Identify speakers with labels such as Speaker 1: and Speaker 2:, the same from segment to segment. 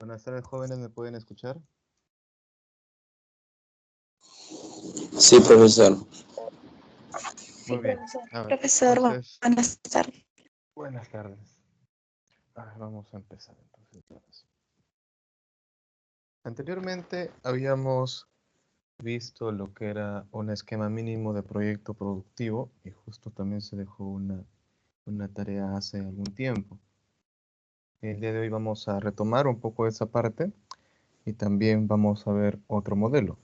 Speaker 1: Buenas tardes, jóvenes, ¿me pueden escuchar?
Speaker 2: Sí, profesor.
Speaker 1: Muy bien. A ver,
Speaker 3: Profesor,
Speaker 1: entonces,
Speaker 3: buenas tardes.
Speaker 1: buenas tardes. Vamos a empezar entonces. Anteriormente habíamos visto lo que era un esquema mínimo de proyecto productivo y justo también se dejó una tarea hace algún tiempo. El día de hoy vamos a retomar un poco esa parte y también vamos a ver otro modelo.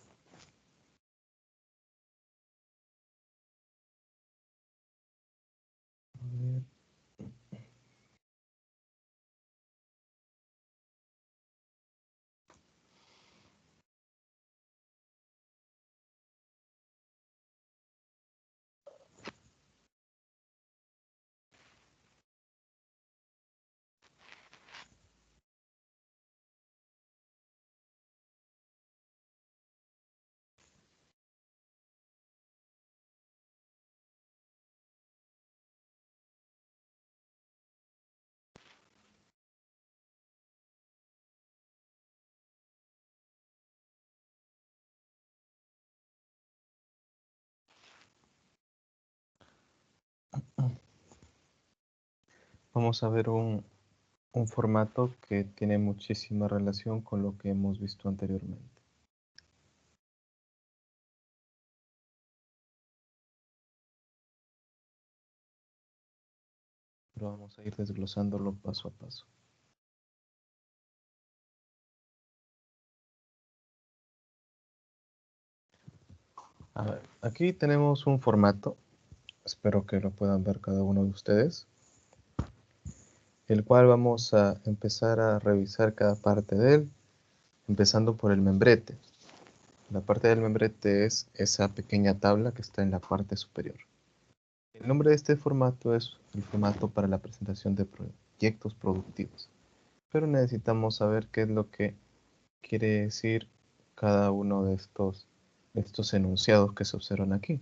Speaker 1: Vamos a ver un formato que tiene muchísima relación con lo que hemos visto anteriormente. Pero vamos a ir desglosándolo paso a paso. A ver, aquí tenemos un formato, espero que lo puedan ver cada uno de ustedes, el cual vamos a empezar a revisar cada parte de él, empezando por el membrete. La parte del membrete es esa pequeña tabla que está en la parte superior. El nombre de este formato es el formato para la presentación de proyectos productivos, pero necesitamos saber qué es lo que quiere decir cada uno de estos enunciados que se observan aquí.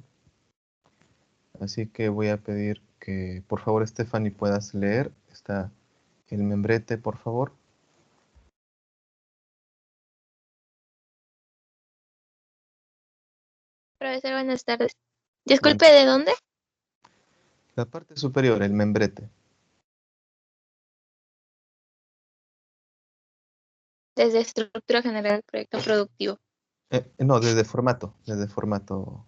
Speaker 1: Así que voy a pedir que, por favor, Stephanie, puedas leer el membrete, por favor.
Speaker 4: Profesor, buenas tardes. Disculpe, ¿de dónde?
Speaker 1: La parte superior, el membrete.
Speaker 4: Desde estructura general del proyecto productivo.
Speaker 1: No, desde formato,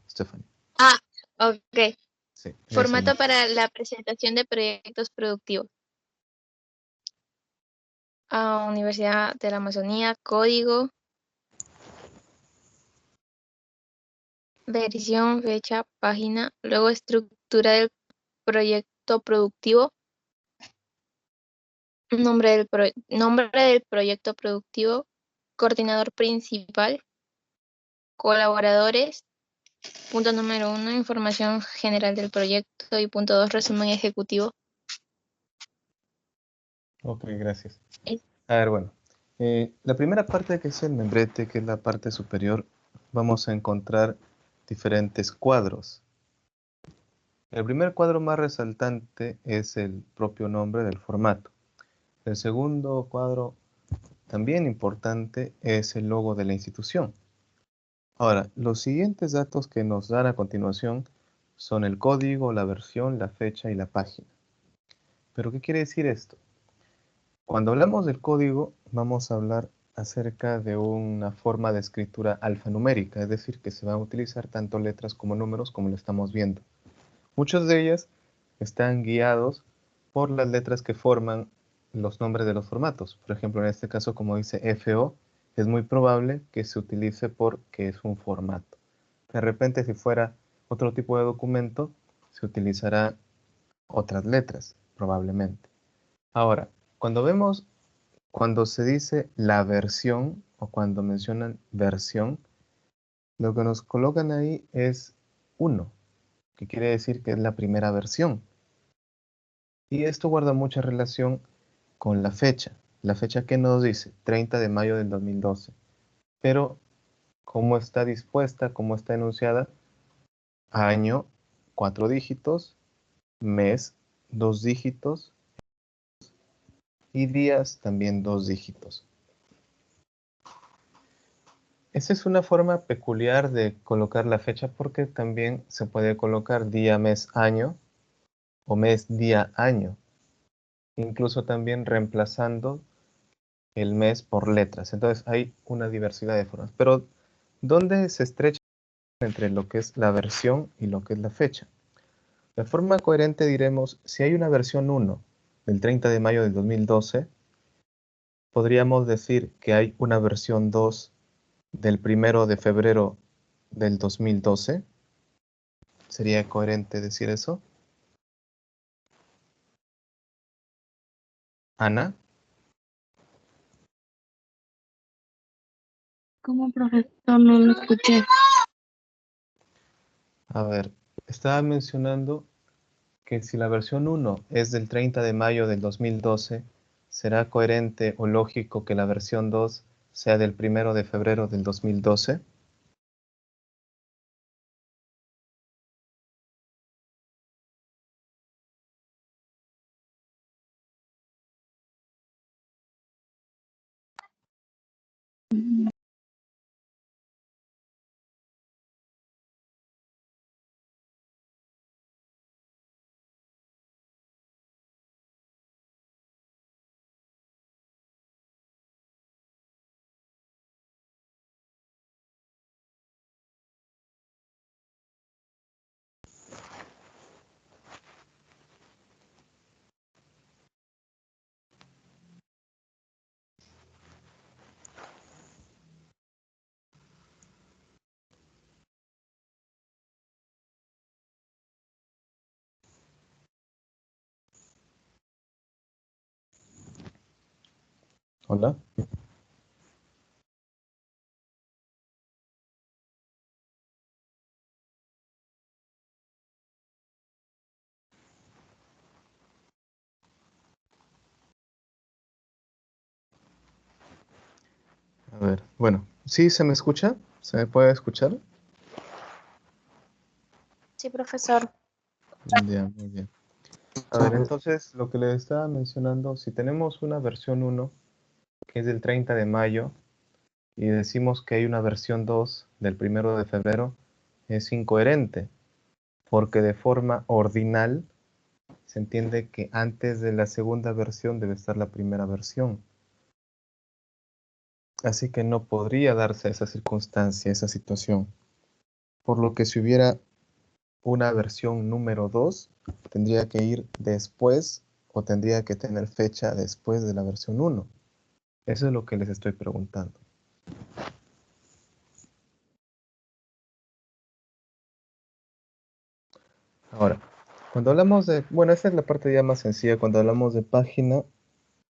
Speaker 1: Stephanie.
Speaker 4: Ah, ok.
Speaker 1: Sí,
Speaker 4: Formato para la presentación de proyectos productivos. Universidad de la Amazonía, código, versión, fecha, página, luego estructura del proyecto productivo, nombre del proyecto productivo, coordinador principal, colaboradores, punto número 1, información general del proyecto y punto 2, resumen ejecutivo.
Speaker 1: Ok, gracias. A ver, bueno. La primera parte que es el membrete, que es la parte superior, vamos a encontrar diferentes cuadros. El primer cuadro más resaltante es el propio nombre del formato. El segundo cuadro, también importante, es el logo de la institución. Ahora, los siguientes datos que nos dan a continuación son el código, la versión, la fecha y la página. ¿Pero qué quiere decir esto? Cuando hablamos del código, vamos a hablar acerca de una forma de escritura alfanumérica, es decir, que se van a utilizar tanto letras como números como lo estamos viendo. Muchas de ellas están guiados por las letras que forman los nombres de los formatos. Por ejemplo, en este caso, como dice FO, es muy probable que se utilice porque es un formato. De repente, si fuera otro tipo de documento, se utilizará otras letras, probablemente. Ahora, cuando se dice la versión o cuando mencionan versión, lo que nos colocan ahí es 1, que quiere decir que es la primera versión. Y esto guarda mucha relación con la fecha. La fecha que nos dice 30 de mayo del 2012. Pero cómo está dispuesta, cómo está enunciada, año 4 dígitos, mes 2 dígitos y días también 2 dígitos. Esa es una forma peculiar de colocar la fecha porque también se puede colocar día, mes, año o mes, día, año. Incluso también reemplazando el mes por letras. Entonces hay una diversidad de formas. Pero, ¿dónde se estrecha entre lo que es la versión y lo que es la fecha? De forma coherente diremos, si hay una versión 1 del 30 de mayo del 2012, podríamos decir que hay una versión 2 del 1 de febrero del 2012. ¿Sería coherente decir eso? Ana.
Speaker 3: ¿Cómo, profesor? No lo escuché.
Speaker 1: A ver, estaba mencionando que si la versión 1 es del 30 de mayo del 2012, ¿será coherente o lógico que la versión 2 sea del 1 de febrero del 2012? Hola. A ver, bueno, ¿sí se me escucha? ¿Se me puede escuchar?
Speaker 4: Sí, profesor.
Speaker 1: Ya, muy bien. A ver, entonces lo que les estaba mencionando, si tenemos una versión 1 que es del 30 de mayo y decimos que hay una versión 2 del 1 de febrero, es incoherente, porque de forma ordinal se entiende que antes de la segunda versión debe estar la primera versión. Así que no podría darse esa circunstancia, esa situación. Por lo que si hubiera una versión número 2, tendría que ir después o tendría que tener fecha después de la versión 1. Eso es lo que les estoy preguntando. Ahora, cuando hablamos de, bueno, esta es la parte ya más sencilla, cuando hablamos de página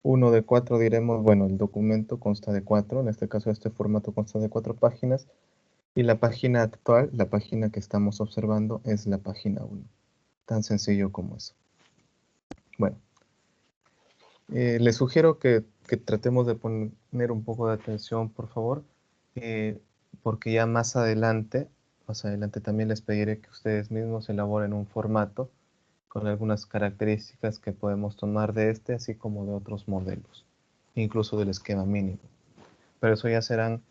Speaker 1: 1 de 4 diremos, bueno, el documento consta de 4, en este caso este formato consta de 4 páginas, y la página actual, la página que estamos observando, es la página 1. Tan sencillo como eso. Bueno, les sugiero que tratemos de poner un poco de atención, por favor, eh, porque ya más adelante también les pediré que ustedes mismos elaboren un formato con algunas características que podemos tomar de este, así como de otros modelos, incluso del esquema mínimo. Pero eso ya serán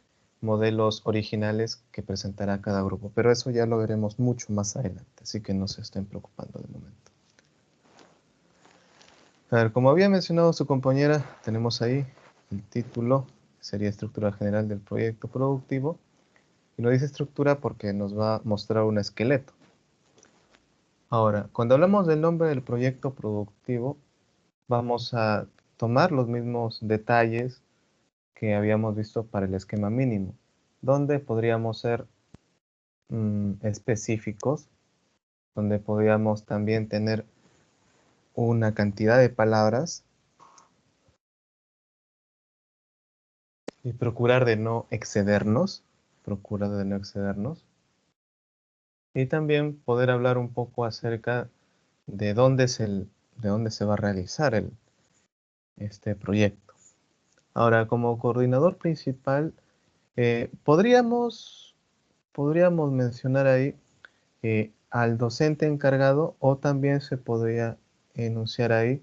Speaker 1: modelos originales que presentará cada grupo, pero eso ya lo veremos mucho más adelante, así que no se estén preocupando de momento. A ver, como había mencionado su compañera, tenemos ahí el título, sería estructura general del proyecto productivo, y lo dice estructura porque nos va a mostrar un esqueleto. Ahora, cuando hablamos del nombre del proyecto productivo, vamos a tomar los mismos detalles que habíamos visto para el esquema mínimo, donde podríamos ser específicos, donde podríamos también tener una cantidad de palabras y procurar de no excedernos, y también poder hablar un poco acerca de de dónde se va a realizar este proyecto. Ahora, como coordinador principal, podríamos mencionar ahí al docente encargado o también se podría enunciar ahí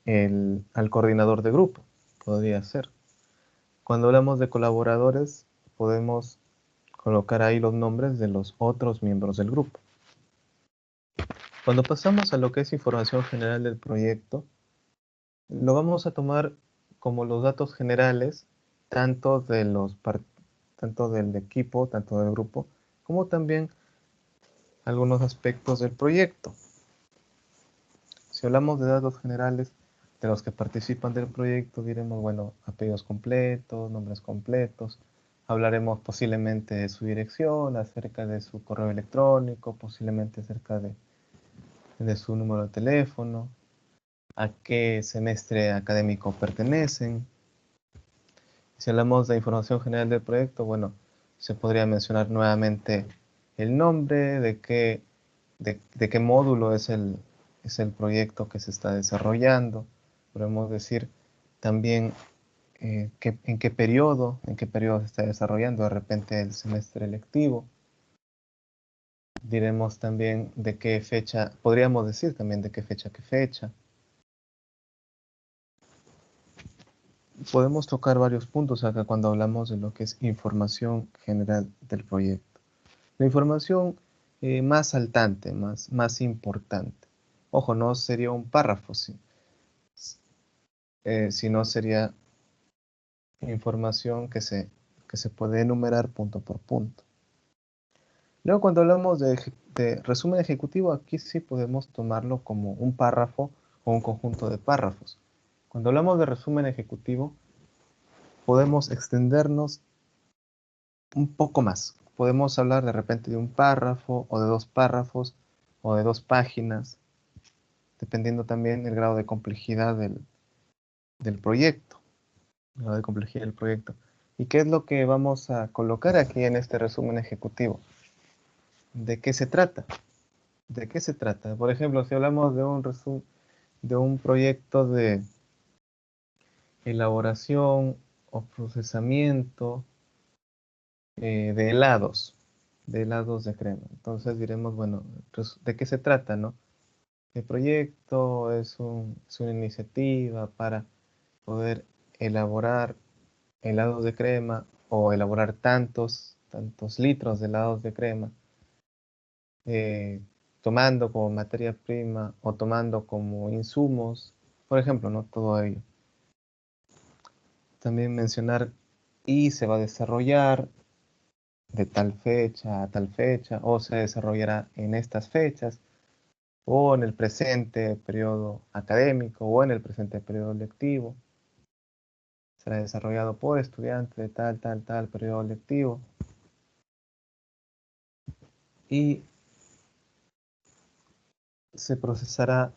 Speaker 1: al coordinador de grupo, podría ser. Cuando hablamos de colaboradores, podemos colocar ahí los nombres de los otros miembros del grupo. Cuando pasamos a lo que es información general del proyecto, lo vamos a tomar como los datos generales, tanto del equipo, tanto del grupo, como también algunos aspectos del proyecto. Si hablamos de datos generales de los que participan del proyecto, diremos, bueno, apellidos completos, nombres completos. Hablaremos posiblemente de su dirección, acerca de su correo electrónico, posiblemente acerca de su número de teléfono, a qué semestre académico pertenecen. Si hablamos de información general del proyecto, bueno, se podría mencionar nuevamente el nombre, de qué módulo es el proyecto que se está desarrollando. Podemos decir también en qué periodo se está desarrollando, de repente el semestre lectivo. Diremos también de qué fecha, podríamos decir también de qué fecha. Podemos tocar varios puntos acá cuando hablamos de lo que es información general del proyecto. La información más saltante, más importante. Ojo, no sería un párrafo, sino sería información que se puede enumerar punto por punto. Luego, cuando hablamos de resumen ejecutivo, aquí sí podemos tomarlo como un párrafo o un conjunto de párrafos. Cuando hablamos de resumen ejecutivo, podemos extendernos un poco más. Podemos hablar de repente de un párrafo o de 2 párrafos o de 2 páginas, dependiendo también del grado de complejidad del proyecto. El grado de complejidad del proyecto. ¿Y qué es lo que vamos a colocar aquí en este resumen ejecutivo? ¿De qué se trata? ¿De qué se trata? Por ejemplo, si hablamos de un proyecto de elaboración o procesamiento de helados de crema. Entonces diremos, bueno, pues, ¿de qué se trata, no? El proyecto es una iniciativa para poder elaborar helados de crema o elaborar tantos litros de helados de crema, tomando como materia prima o tomando como insumos, por ejemplo, ¿no? Todo ello. También mencionar y se va a desarrollar de tal fecha a tal fecha, o se desarrollará en estas fechas, o en el presente periodo académico, o en el presente periodo lectivo. Será desarrollado por estudiantes de tal periodo lectivo. Y se procesará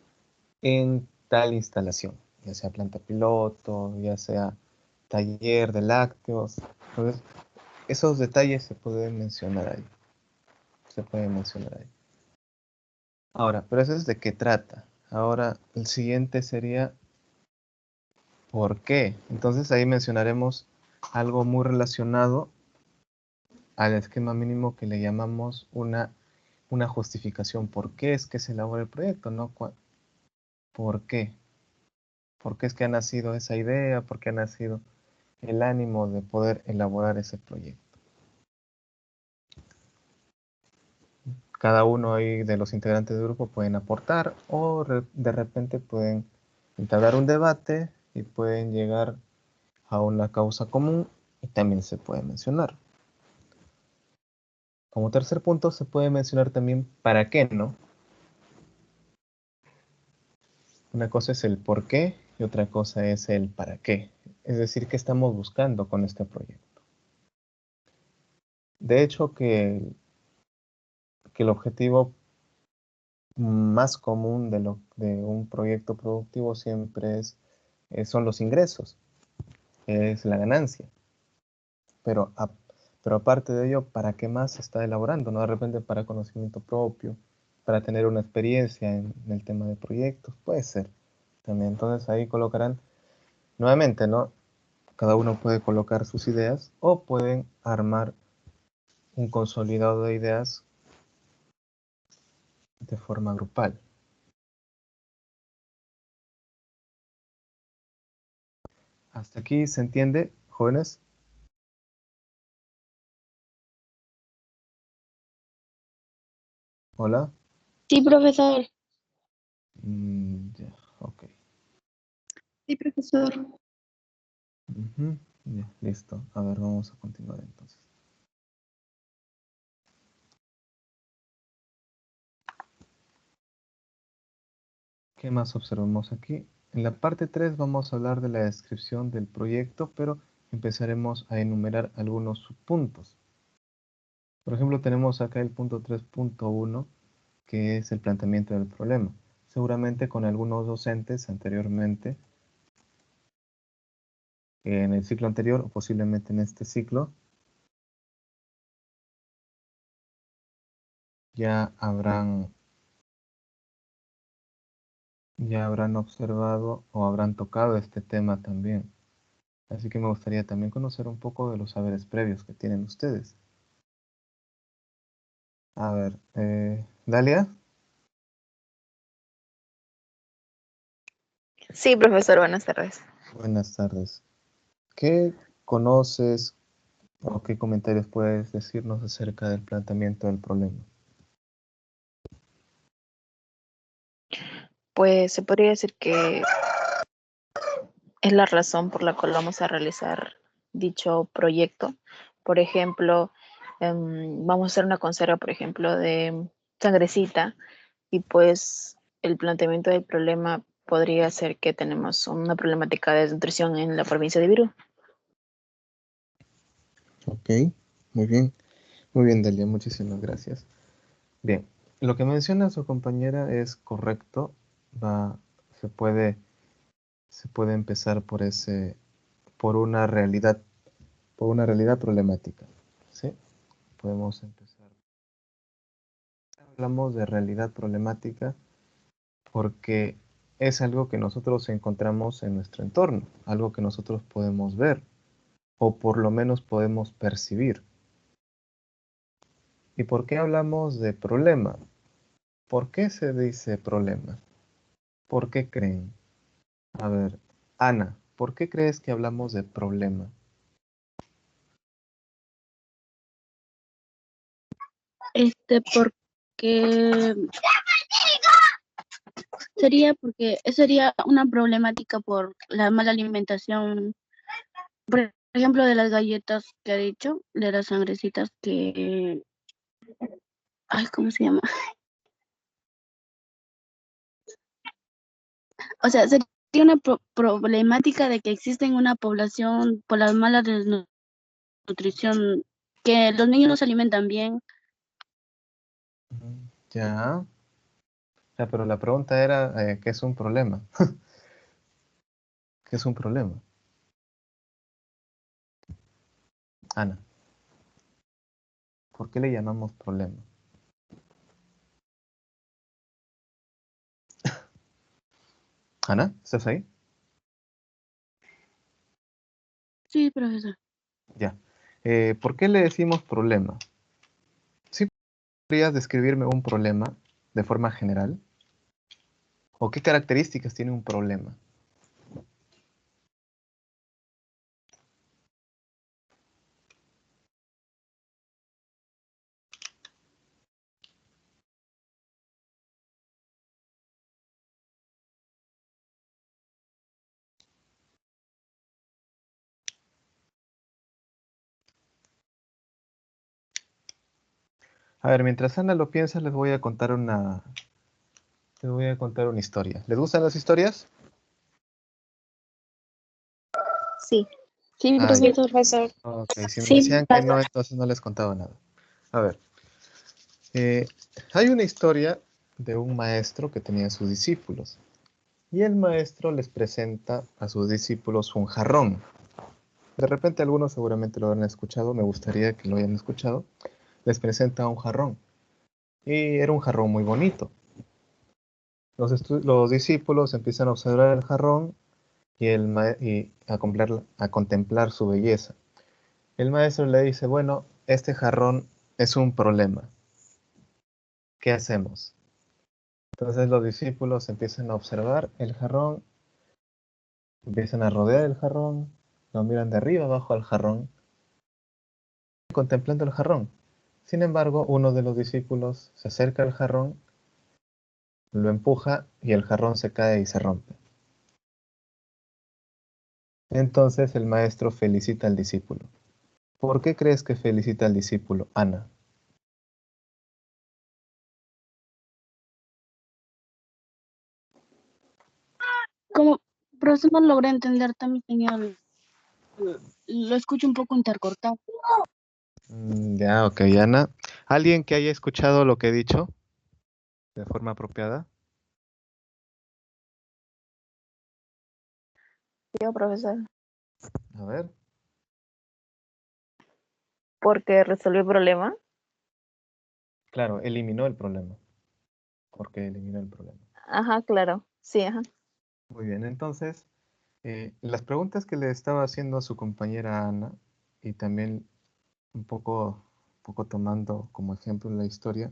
Speaker 1: en tal instalación, ya sea planta piloto, ya sea taller de lácteos. Entonces, esos detalles se pueden mencionar ahí. Ahora, pero eso es de qué trata. Ahora, el siguiente sería ¿por qué? Entonces ahí mencionaremos algo muy relacionado al esquema mínimo que le llamamos una justificación. ¿Por qué es que se elabora el proyecto? ¿No? ¿Por qué? ¿Por qué es que ha nacido esa idea? ¿Por qué ha nacido el ánimo de poder elaborar ese proyecto? Cada uno ahí de los integrantes del grupo pueden aportar o de repente pueden entablar un debate y pueden llegar a una causa común y también se puede mencionar. Como tercer punto se puede mencionar también para qué, ¿no? Una cosa es el por qué y otra cosa es el para qué. Es decir, qué estamos buscando con este proyecto. De hecho, que el objetivo más común de un proyecto productivo siempre son los ingresos, es la ganancia. Pero aparte de ello, ¿para qué más se está elaborando? ¿No? De repente para conocimiento propio, para tener una experiencia en el tema de proyectos, puede ser también. Entonces ahí colocarán nuevamente, ¿no? Cada uno puede colocar sus ideas o pueden armar un consolidado de ideas de forma grupal. ¿Hasta aquí se entiende, jóvenes? Hola.
Speaker 3: Sí, profesor.
Speaker 1: Ya, ok.
Speaker 3: Sí, profesor.
Speaker 1: Ujú, ya, listo. A ver, vamos a continuar entonces. ¿Qué más observamos aquí? En la parte 3 vamos a hablar de la descripción del proyecto, pero empezaremos a enumerar algunos subpuntos. Por ejemplo, tenemos acá el punto 3.1, que es el planteamiento del problema. Seguramente con algunos docentes anteriormente, en el ciclo anterior o posiblemente en este ciclo, ya habrán observado o habrán tocado este tema también. Así que me gustaría también conocer un poco de los saberes previos que tienen ustedes. A ver, Dalia,
Speaker 5: Sí, profesor, buenas tardes.
Speaker 1: buenas tardes. ¿Qué conoces o qué comentarios puedes decirnos acerca del planteamiento del problema?
Speaker 5: Pues se podría decir que es la razón por la cual vamos a realizar dicho proyecto. Por ejemplo, vamos a hacer una conserva, por ejemplo, de sangrecita y pues el planteamiento del problema podría ser que tenemos una problemática de desnutrición en la provincia de Virú.
Speaker 1: Ok, muy bien. Muy bien, Delia, muchísimas gracias. Bien, lo que menciona su compañera es correcto. Va, se puede, se puede empezar por por una realidad problemática. ¿Sí? Podemos empezar. Hablamos de realidad problemática porque es algo que nosotros encontramos en nuestro entorno, algo que nosotros podemos ver o por lo menos podemos percibir. ¿Y por qué hablamos de problema? ¿Por qué se dice problema? ¿Por qué creen? A ver, Ana, ¿por qué crees que hablamos de problema?
Speaker 3: Porque sería una problemática por la mala alimentación, por ejemplo, de las galletas que ha dicho, de las sangrecitas ay, ¿cómo se llama? O sea, sería una problemática de que existe en una población por la mala desnutrición, que los niños no se alimentan bien.
Speaker 1: Ya, ya, pero la pregunta era, ¿qué es un problema? ¿Qué es un problema? Ana, ¿por qué le llamamos problema? Ana, ¿estás ahí?
Speaker 3: Sí, profesor.
Speaker 1: Ya. ¿Por qué le decimos problema? ¿Sí podrías describirme un problema de forma general? ¿O qué características tiene un problema? A ver, mientras Ana lo piensa, les voy a contar una historia. ¿Les gustan las historias?
Speaker 5: Sí,
Speaker 3: Sí,
Speaker 1: Ah, ya.
Speaker 4: Sí,
Speaker 3: profesor.
Speaker 4: profesor.
Speaker 1: Ok, si me
Speaker 3: Sí,
Speaker 1: decían que no, entonces no les contaba nada. A ver, eh, hay una historia de un maestro que tenía sus discípulos. Y el maestro les presenta a sus discípulos un jarrón. De repente algunos seguramente lo habrán escuchado, me gustaría que lo hayan escuchado. Les presenta un jarrón. Y era un jarrón muy bonito. Los discípulos empiezan a observar el jarrón y a contemplar su belleza. El maestro le dice, bueno, este jarrón es un problema. ¿Qué hacemos? Entonces los discípulos empiezan a observar el jarrón, empiezan a rodear el jarrón, lo miran de arriba abajo al jarrón, contemplando el jarrón. Sin embargo, uno de los discípulos se acerca al jarrón, lo empuja y el jarrón se cae y se rompe. Entonces el maestro felicita al discípulo. ¿Por qué crees que felicita al discípulo, Ana?
Speaker 3: Como profesor no logré entender también, señor. Lo escucho un poco intercortado.
Speaker 1: Ya, ok, Ana. ¿Alguien que haya escuchado lo que he dicho de forma apropiada?
Speaker 5: Yo, profesor,
Speaker 1: A ver.
Speaker 5: porque resolvió el problema.
Speaker 1: Claro, eliminó el problema. Porque eliminó el problema.
Speaker 5: Ajá, claro. Sí, ajá.
Speaker 1: Muy bien, entonces, las preguntas que le estaba haciendo a su compañera Ana, y también un poco tomando como ejemplo la historia,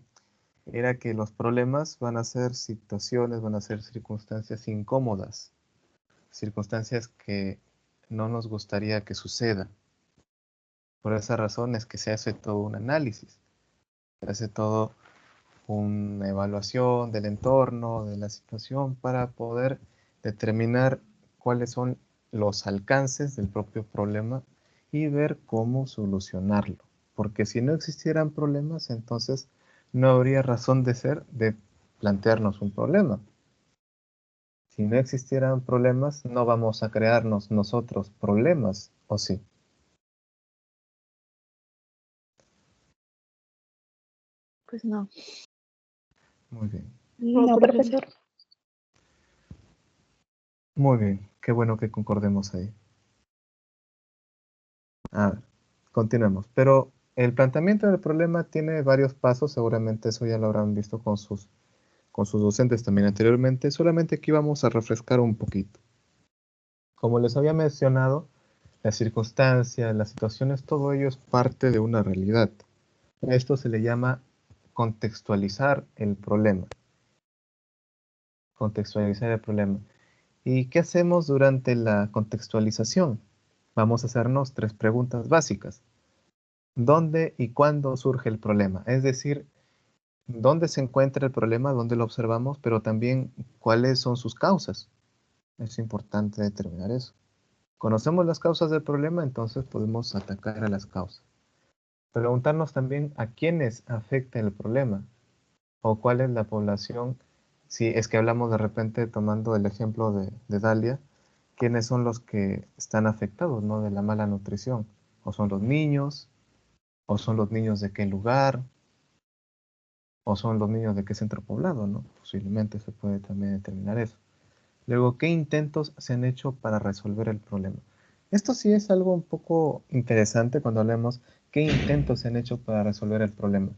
Speaker 1: era que los problemas van a ser situaciones, van a ser circunstancias incómodas, circunstancias que no nos gustaría que suceda. Por esa razón es que se hace todo un análisis, se hace todo una evaluación del entorno, de la situación, para poder determinar cuáles son los alcances del propio problema y ver cómo solucionarlo. Porque si no existieran problemas, entonces no habría razón de ser de plantearnos un problema. Si no existieran problemas, no vamos a crearnos nosotros problemas, ¿o sí?
Speaker 5: Pues no.
Speaker 1: Muy bien.
Speaker 5: No, profesor.
Speaker 1: Muy bien. Qué bueno que concordemos ahí. A ver, continuemos. Pero el planteamiento del problema tiene varios pasos, seguramente eso ya lo habrán visto con sus docentes también anteriormente, solamente aquí vamos a refrescar un poquito. Como les había mencionado, las circunstancias, las situaciones, todo ello es parte de una realidad. A esto se le llama contextualizar el problema. Contextualizar el problema. ¿Y qué hacemos durante la contextualización? Vamos a hacernos 3 preguntas básicas. ¿Dónde y cuándo surge el problema? Es decir, ¿dónde se encuentra el problema? ¿Dónde lo observamos? Pero también, ¿cuáles son sus causas? Es importante determinar eso. Conocemos las causas del problema, entonces podemos atacar a las causas. Preguntarnos también a quiénes afecta el problema o cuál es la población, si es que hablamos de repente, tomando el ejemplo de Dalia, quiénes son los que están afectados, ¿no? De la mala nutrición. O son los niños, o son los niños de qué lugar, o son los niños de qué centro poblado, ¿no? Posiblemente se puede también determinar eso. Luego, ¿qué intentos se han hecho para resolver el problema? Esto sí es algo un poco interesante cuando hablemos qué intentos se han hecho para resolver el problema.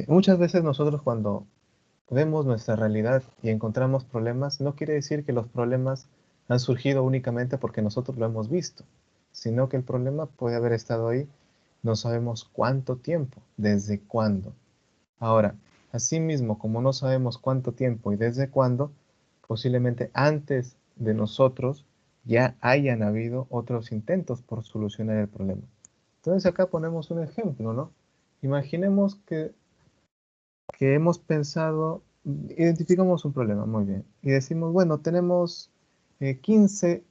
Speaker 1: Muchas veces nosotros cuando vemos nuestra realidad y encontramos problemas, no quiere decir que los problemas han surgido únicamente porque nosotros lo hemos visto, sino que el problema puede haber estado ahí, no sabemos cuánto tiempo, desde cuándo. Ahora, asimismo, como no sabemos cuánto tiempo y desde cuándo, posiblemente antes de nosotros ya hayan habido otros intentos por solucionar el problema. Entonces acá ponemos un ejemplo, ¿no? Imaginemos que hemos pensado, identificamos un problema, muy bien, y decimos, bueno, tenemos 15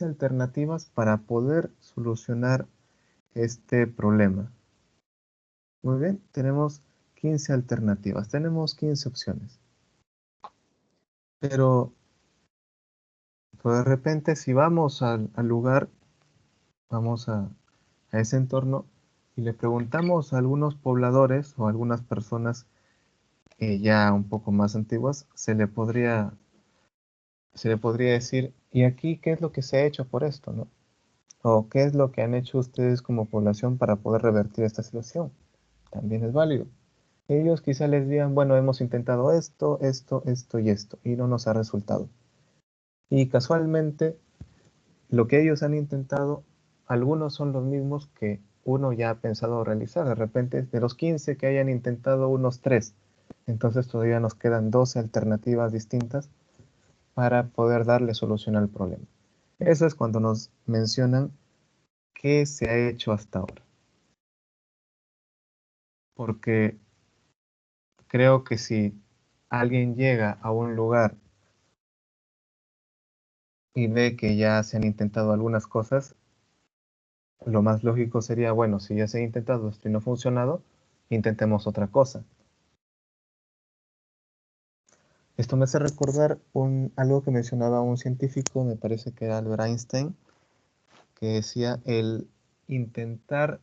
Speaker 1: alternativas para poder solucionar este problema. Muy bien, tenemos 15 alternativas, tenemos 15 opciones. Pero pues, de repente si vamos al lugar, vamos a ese entorno y le preguntamos a algunos pobladores o a algunas personas ya un poco más antiguas, se le podría decir, ¿y aquí qué es lo que se ha hecho por esto, no? ¿O qué es lo que han hecho ustedes como población para poder revertir esta situación? También es válido. Ellos quizá les digan, bueno, hemos intentado esto, esto, esto y esto, y no nos ha resultado. Y casualmente, lo que ellos han intentado, algunos son los mismos que uno ya ha pensado realizar. De repente, de los 15 que hayan intentado unos 3. Entonces todavía nos quedan 12 alternativas distintas para poder darle solución al problema. Eso es cuando nos mencionan qué se ha hecho hasta ahora. porque creo que si alguien llega a un lugar y ve que ya se han intentado algunas cosas, lo más lógico sería, bueno, si ya se ha intentado esto y no ha funcionado, intentemos otra cosa. Esto me hace recordar algo que mencionaba un científico, me parece que era Albert Einstein, que decía el intentar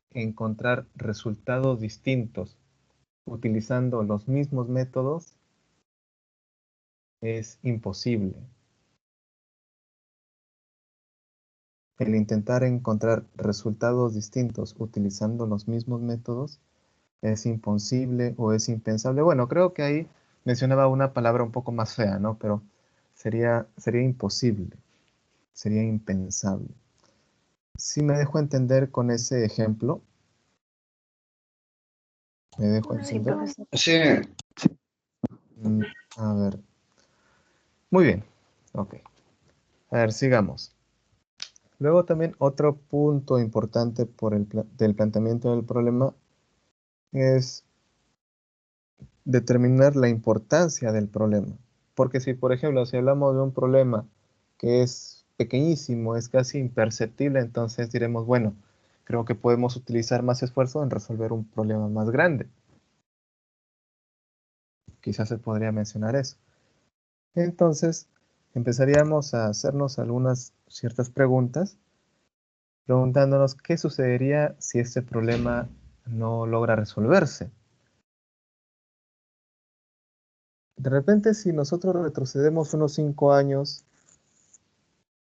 Speaker 1: encontrar resultados distintos utilizando los mismos métodos es imposible. El intentar encontrar resultados distintos utilizando los mismos métodos es imposible o es impensable. Bueno, creo que ahí mencionaba una palabra un poco más fea, ¿no? Pero sería imposible, sería impensable. ¿Sí me dejo entender con ese ejemplo? ¿Me dejo
Speaker 5: Sí,
Speaker 1: entender?
Speaker 5: profesor.
Speaker 2: Sí,
Speaker 1: A ver. Muy bien. Ok. A ver, sigamos. Luego también otro punto importante del planteamiento del problema es determinar la importancia del problema. Porque si, por ejemplo, si hablamos de un problema que es pequeñísimo, es casi imperceptible, entonces diremos, bueno, creo que podemos utilizar más esfuerzo en resolver un problema más grande. Quizás se podría mencionar eso. Entonces, empezaríamos a hacernos algunas ciertas preguntas, preguntándonos qué sucedería si este problema no logra resolverse. De repente, si nosotros retrocedemos unos 5 años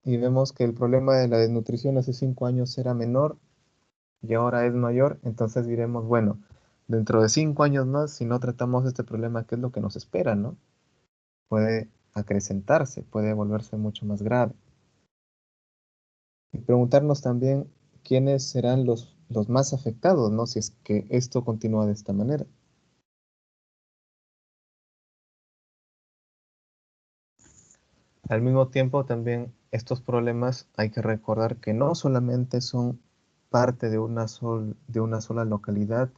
Speaker 1: y vemos que el problema de la desnutrición hace 5 años era menor y ahora es mayor, entonces diremos, bueno, dentro de 5 años más, si no tratamos este problema, ¿qué es lo que nos espera, no? Puede acrecentarse, puede volverse mucho más grave. Y preguntarnos también quiénes serán los más afectados, ¿no? Si es que esto continúa de esta manera. Al mismo tiempo, también estos problemas hay que recordar que no solamente son parte de una sola localidad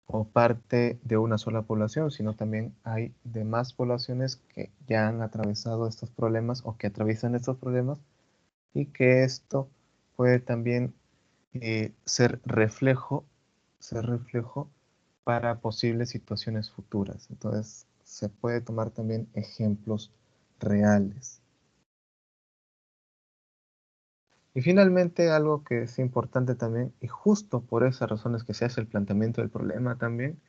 Speaker 1: o parte de una sola población, sino también hay demás poblaciones que ya han atravesado estos problemas o que atraviesan estos problemas y que esto puede también ser reflejo para posibles situaciones futuras. Entonces, se puede tomar también ejemplos reales. Y finalmente, algo que es importante también, y justo por esas razones que se hace el planteamiento del problema también,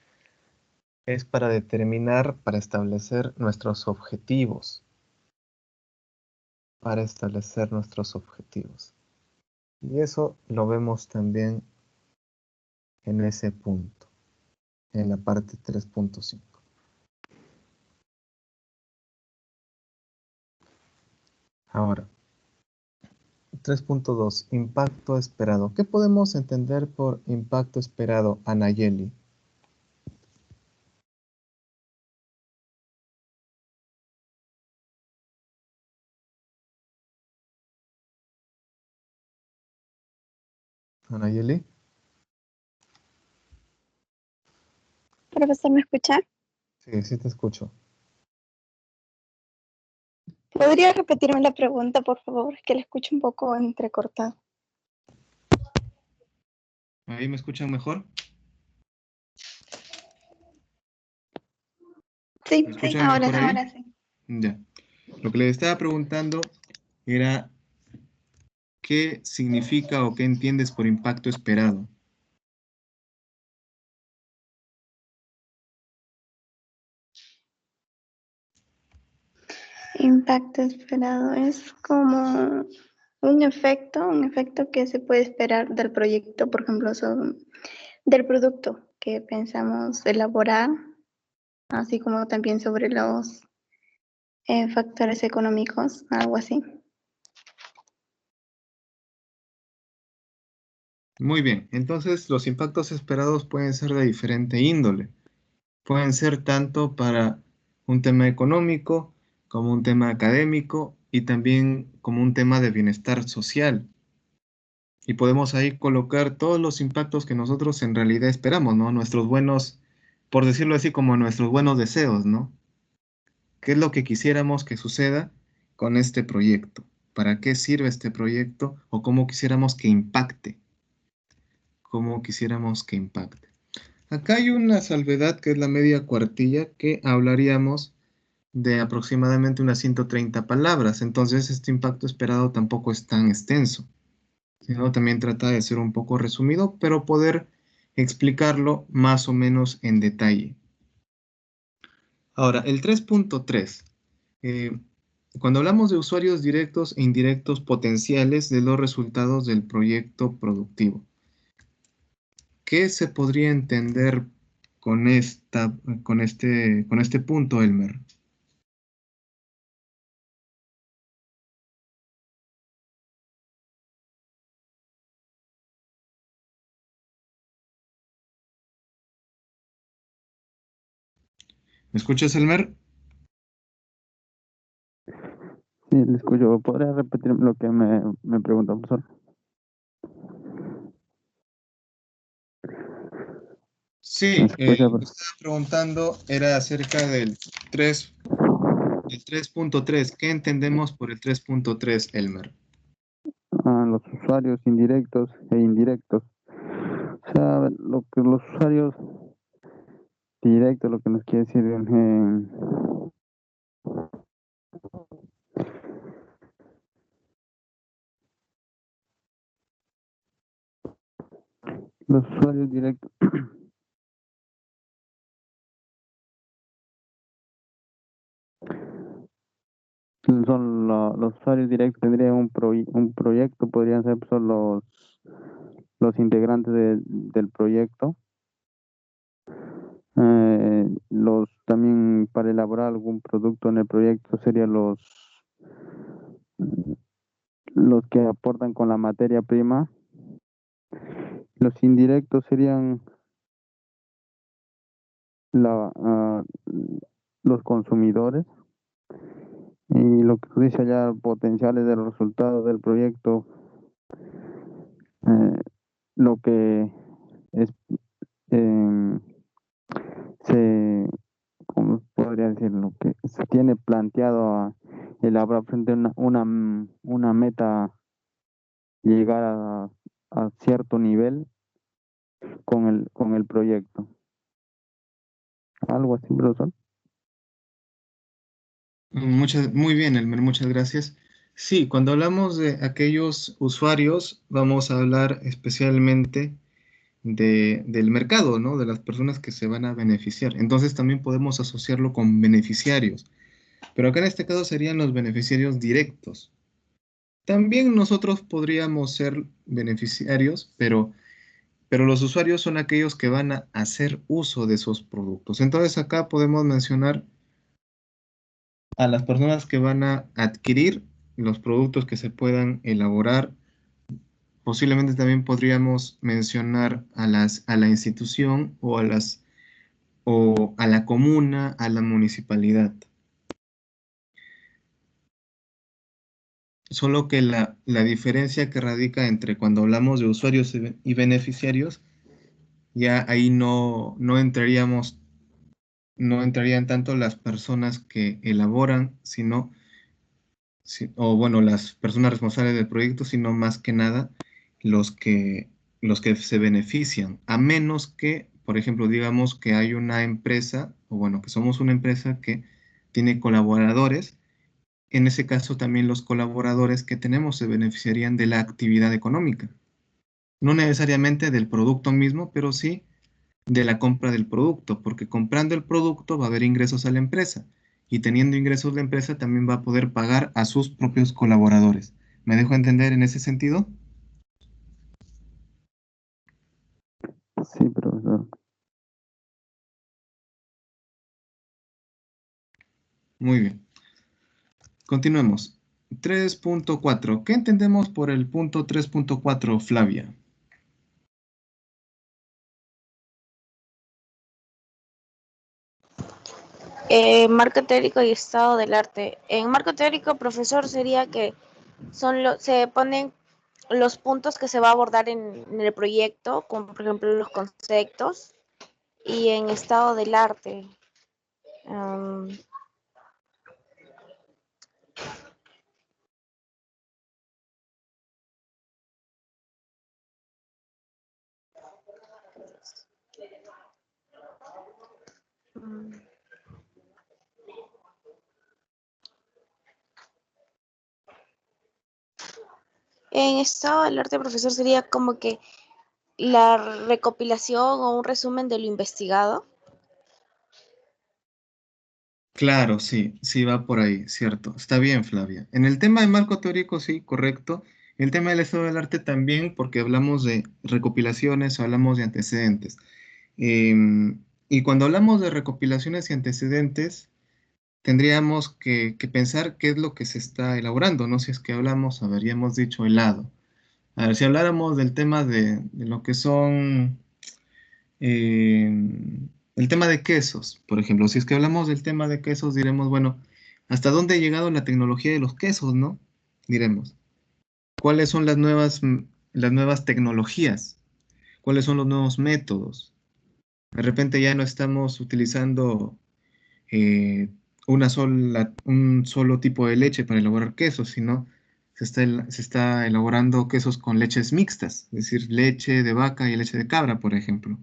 Speaker 1: es para determinar, para establecer nuestros objetivos. Para establecer nuestros objetivos. Y eso lo vemos también en ese punto, en la parte 3.5. Ahora, 3.2, impacto esperado. ¿Qué podemos entender por impacto esperado, Anayeli? Anayeli,
Speaker 6: Profesor, ¿me escucha?
Speaker 1: sí, sí te escucho.
Speaker 6: ¿Podría repetirme la pregunta, por favor? Es que la escucho un poco entrecortada.
Speaker 1: ¿Ahí me escuchan mejor?
Speaker 6: Sí,
Speaker 1: ¿Me escuchan
Speaker 6: ahora
Speaker 1: mejor
Speaker 6: sí.
Speaker 1: ahí? Ahora sí. Ya. Lo que le estaba preguntando era ¿qué significa o qué entiendes por impacto esperado?
Speaker 6: Impacto esperado es como un efecto que se puede esperar del proyecto, por ejemplo, del producto que pensamos elaborar, así como también sobre los factores económicos, algo así.
Speaker 1: Muy bien, entonces los impactos esperados pueden ser de diferente índole. Pueden ser tanto para un tema económico, como un tema académico y también como un tema de bienestar social. Y podemos ahí colocar todos los impactos que nosotros en realidad esperamos, ¿no? Nuestros buenos, por decirlo así, como nuestros buenos deseos, ¿no? ¿Qué es lo que quisiéramos que suceda con este proyecto? ¿Para qué sirve este proyecto? ¿O cómo quisiéramos que impacte? ¿Cómo quisiéramos que impacte? Acá hay una salvedad que es la media cuartilla que hablaríamos de aproximadamente unas 130 palabras. Entonces, este impacto esperado tampoco es tan extenso, sino también trata de ser un poco resumido, pero poder explicarlo más o menos en detalle. Ahora, el 3.3. Cuando hablamos de usuarios directos e indirectos potenciales de los resultados del proyecto productivo, ¿qué se podría entender con este punto, Elmer? ¿Me escuchas, Elmer?
Speaker 7: Sí, le escucho. ¿Podría repetir lo que me preguntó, profesor? ¿Me
Speaker 1: Sí,
Speaker 7: escucha,
Speaker 1: lo que estaba preguntando era acerca del 3.3. ¿Qué entendemos por el 3.3, Elmer?
Speaker 7: los usuarios indirectos e indirectos? O sea, lo que los usuarios directos, lo que nos quiere decir, los usuarios directos los usuarios directos tendrían un proyecto, podrían ser pues, los integrantes del proyecto. También para elaborar algún producto en el proyecto serían los que aportan con la materia prima. Los indirectos serían ah, los consumidores. Y lo que tú dices allá, potenciales de los resultados del proyecto, lo que es, em, ¿cómo podría decir? Lo que se tiene planteado a elaborar frente a una meta, llegar a cierto nivel con el proyecto. Algo así, profesor.
Speaker 1: Muy bien, Elmer, muchas gracias. Sí, cuando hablamos de aquellos usuarios, vamos a hablar especialmente del mercado, ¿no? De las personas que se van a beneficiar. Entonces también podemos asociarlo con beneficiarios. Pero acá en este caso serían los beneficiarios directos. También nosotros podríamos ser beneficiarios, pero los usuarios son aquellos que van a hacer uso de esos productos. Entonces acá podemos mencionar a las personas que van a adquirir los productos que se puedan elaborar. Posiblemente también podríamos mencionar a la institución o a la comuna, a la municipalidad. Solo que la diferencia que radica entre cuando hablamos de usuarios y beneficiarios, ya ahí no entrarían tanto las personas que elaboran, o bueno, las personas responsables del proyecto, sino más que nada los que, los que se benefician, a menos que, por ejemplo, digamos que hay una empresa, o bueno, que somos una empresa que tiene colaboradores. En ese caso también los colaboradores que tenemos se beneficiarían de la actividad económica. No necesariamente del producto mismo, pero sí de la compra del producto, porque comprando el producto va a haber ingresos a la empresa y teniendo ingresos la empresa también va a poder pagar a sus propios colaboradores. ¿Me dejo entender en ese sentido?
Speaker 7: Sí, profesor.
Speaker 1: Muy bien. Continuemos. 3.4. ¿Qué entendemos por el punto 3.4, Flavia?
Speaker 8: Marco teórico y estado del arte. En marco teórico, profesor, sería que se ponen los puntos que se va a abordar en el proyecto, como por ejemplo los conceptos, y en estado del arte. am, mm, en estado del arte, profesor, sería como que la recopilación o un resumen de lo investigado.
Speaker 1: Claro, sí, sí va por ahí, cierto. Está bien, Flavia. En el tema de marco teórico, sí, correcto. El tema del estado del arte también, porque hablamos de recopilaciones, hablamos de antecedentes. Y cuando hablamos de recopilaciones y antecedentes, tendríamos que pensar qué es lo que se está elaborando, ¿no? Si es que hablamos, habríamos dicho helado. A ver, si habláramos del tema de lo que son eh, el tema de quesos, por ejemplo, si es que hablamos del tema de quesos, diremos, bueno, ¿hasta dónde ha llegado la tecnología de los quesos, no? Diremos, ¿cuáles son las nuevas tecnologías? ¿Cuáles son los nuevos métodos? De repente ya no estamos utilizando eh, un solo tipo de leche para elaborar quesos, sino se está elaborando quesos con leches mixtas, es decir, leche de vaca y leche de cabra, por ejemplo,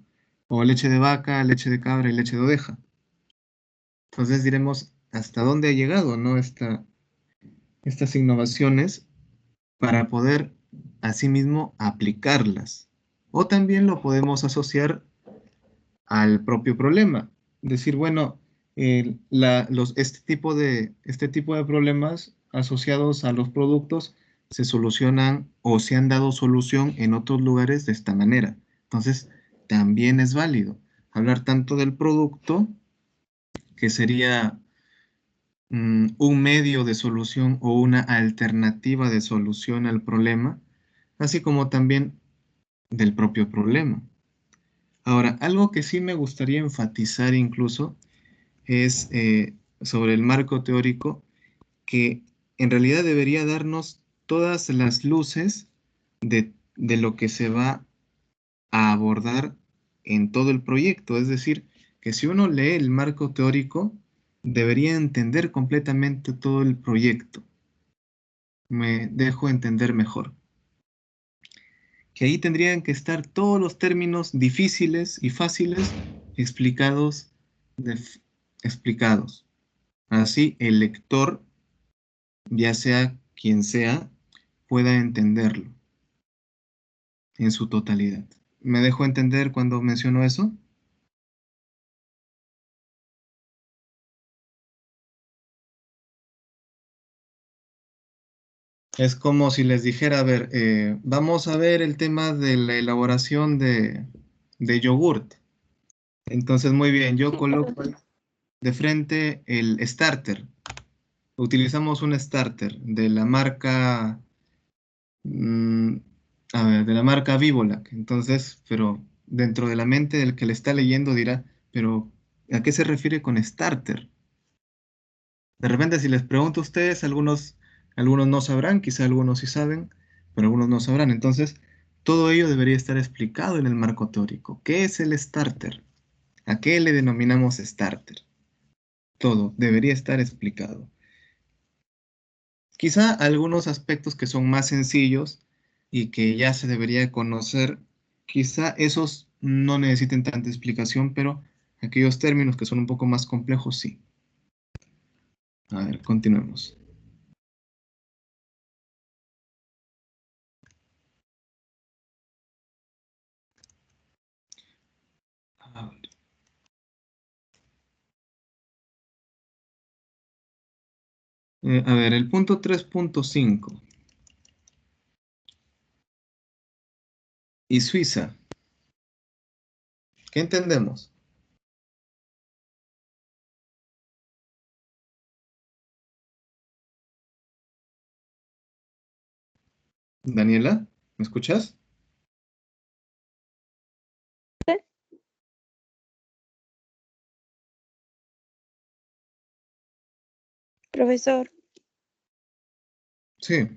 Speaker 1: o leche de vaca, leche de cabra y leche de oveja. Entonces diremos hasta dónde ha llegado, ¿no? Estas innovaciones para poder asimismo aplicarlas. O también lo podemos asociar al propio problema. Decir, bueno, este tipo de problemas asociados a los productos se solucionan o se han dado solución en otros lugares de esta manera. Entonces, también es válido hablar tanto del producto, que sería un medio de solución o una alternativa de solución al problema, así como también del propio problema. Ahora, algo que sí me gustaría enfatizar incluso es sobre el marco teórico, que en realidad debería darnos todas las luces de lo que se va a abordar en todo el proyecto. Es decir, que si uno lee el marco teórico, debería entender completamente todo el proyecto. Me dejo entender mejor. Que ahí tendrían que estar todos los términos difíciles y fáciles explicados, explicados. Así el lector, ya sea quien sea, pueda entenderlo en su totalidad. ¿Me dejo entender cuando menciono eso? Es como si les dijera, a ver, vamos a ver el tema de la elaboración de yogurt. Entonces, muy bien, yo coloco ahí de frente el starter. Utilizamos un starter de la marca, mm, a ver, de la marca Vivolac. Entonces, pero dentro de la mente del que le está leyendo dirá, pero ¿a qué se refiere con starter? De repente, si les pregunto a ustedes, algunos no sabrán, quizá algunos sí saben, pero algunos no sabrán. Entonces, todo ello debería estar explicado en el marco teórico. ¿Qué es el starter? ¿A qué le denominamos starter? Todo debería estar explicado. Quizá algunos aspectos que son más sencillos y que ya se debería conocer, quizá esos no necesiten tanta explicación, pero aquellos términos que son un poco más complejos, sí. A ver, continuemos. A ver. A ver, el punto 3.5. ¿Y Suiza? ¿Qué entendemos? Daniela, ¿me escuchas?
Speaker 6: Profesor.
Speaker 1: Sí.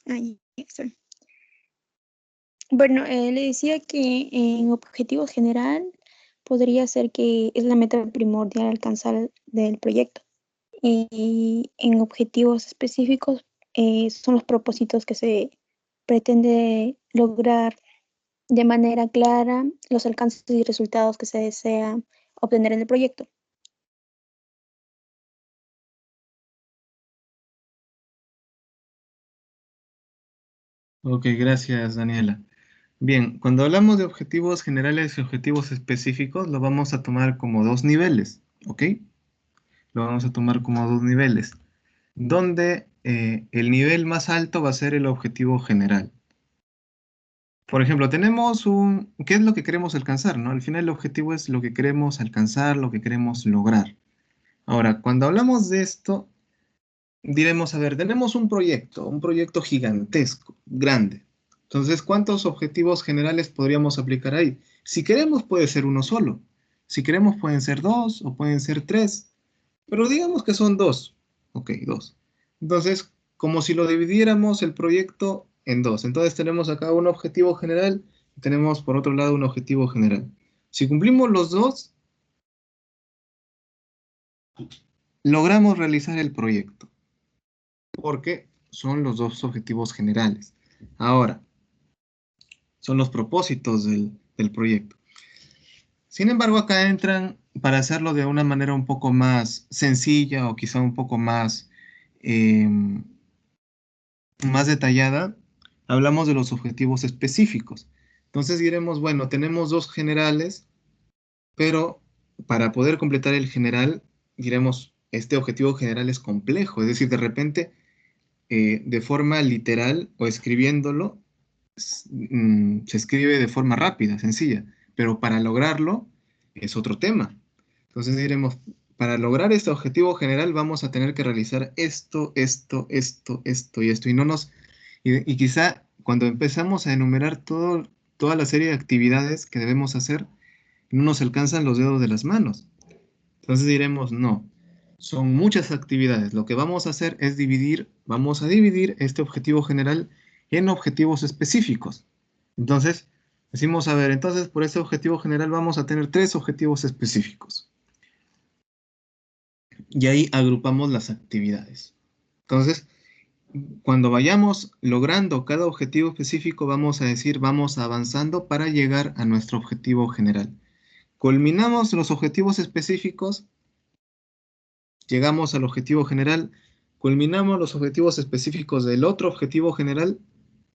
Speaker 6: Ay,
Speaker 9: Sorry. Bueno, le decía que en objetivo general podría ser que es la meta primordial alcanzar del proyecto. Y en objetivos específicos son los propósitos que se pretende lograr de manera clara, los alcances y resultados que se desea obtener en el proyecto.
Speaker 1: Ok, gracias, Daniela. Bien, cuando hablamos de objetivos generales y objetivos específicos, lo vamos a tomar como dos niveles, ¿ok? Lo vamos a tomar como dos niveles, donde el nivel más alto va a ser el objetivo general. Por ejemplo, tenemos ¿qué es lo que queremos alcanzar, no? Al final el objetivo es lo que queremos alcanzar, lo que queremos lograr. Ahora, cuando hablamos de esto, diremos, a ver, tenemos un proyecto gigantesco, grande. Entonces, ¿cuántos objetivos generales podríamos aplicar ahí? Si queremos, puede ser uno solo. Si queremos, pueden ser dos o pueden ser tres. Pero digamos que son dos. Ok, dos. Entonces, como si lo dividiéramos el proyecto en dos. Entonces, tenemos acá un objetivo general y tenemos por otro lado un objetivo general. Si cumplimos los dos, logramos realizar el proyecto, porque son los dos objetivos generales. Ahora, son los propósitos del proyecto. Sin embargo, acá entran, para hacerlo de una manera un poco más sencilla o quizá un poco más detallada, hablamos de los objetivos específicos. Entonces diremos, bueno, tenemos dos generales, pero para poder completar el general, diremos, este objetivo general es complejo, es decir, de repente, de forma literal o escribiéndolo, se escribe de forma rápida, sencilla, pero para lograrlo es otro tema. Entonces diremos, para lograr este objetivo general vamos a tener que realizar esto, esto, esto, esto y esto. Y quizá cuando empezamos a enumerar toda la serie de actividades que debemos hacer, no nos alcanzan los dedos de las manos. Entonces diremos, no, son muchas actividades. Lo que vamos a hacer es vamos a dividir este objetivo general en objetivos específicos. Entonces, decimos, a ver, entonces por este objetivo general vamos a tener 3 objetivos específicos. Y ahí agrupamos las actividades. Entonces, cuando vayamos logrando cada objetivo específico, vamos a decir, vamos avanzando para llegar a nuestro objetivo general. Culminamos los objetivos específicos, llegamos al objetivo general, culminamos los objetivos específicos del otro objetivo general,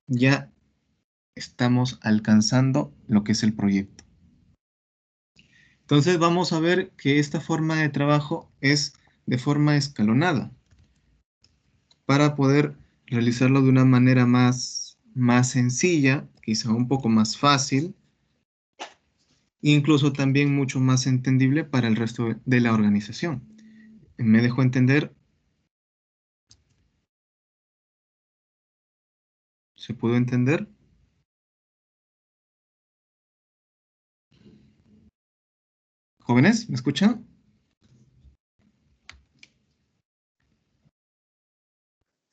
Speaker 1: ya estamos alcanzando lo que es el proyecto. Entonces vamos a ver que esta forma de trabajo es de forma escalonada para poder realizarlo de una manera más sencilla, quizá un poco más fácil, incluso también mucho más entendible para el resto de la organización. ¿Me dejó entender? ¿Se pudo entender? ¿Jóvenes? ¿Me escuchan?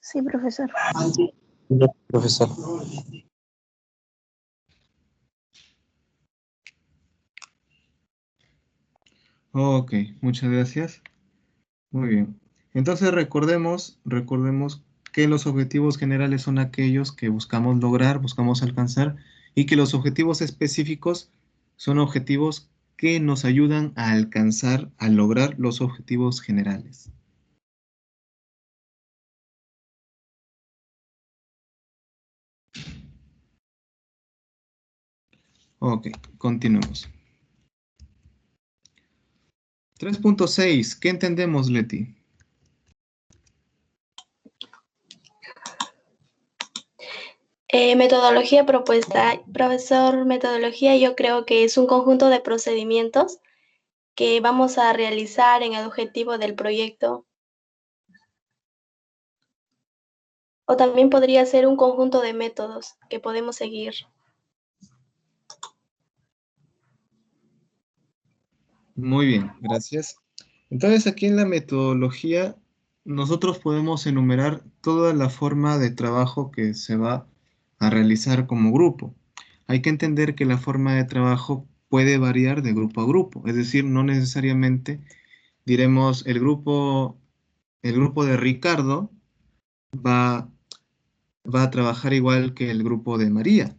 Speaker 6: Sí, profesor.
Speaker 2: No, profesor.
Speaker 1: Ok, muchas gracias. Muy bien. Entonces recordemos que los objetivos generales son aquellos que buscamos lograr, buscamos alcanzar, y que los objetivos específicos son objetivos que nos ayudan a alcanzar, a lograr los objetivos generales. Ok, continuemos. 3.6, ¿qué entendemos, Leti?
Speaker 10: Metodología propuesta. Profesor, metodología yo creo que es un conjunto de procedimientos que vamos a realizar en el objetivo del proyecto. O también podría ser un conjunto de métodos que podemos seguir.
Speaker 1: Muy bien, gracias. Entonces aquí en la metodología nosotros podemos enumerar toda la forma de trabajo que se va a realizar como grupo. Hay que entender que la forma de trabajo puede variar de grupo a grupo, es decir, no necesariamente diremos el grupo de Ricardo va, va a trabajar igual que el grupo de María,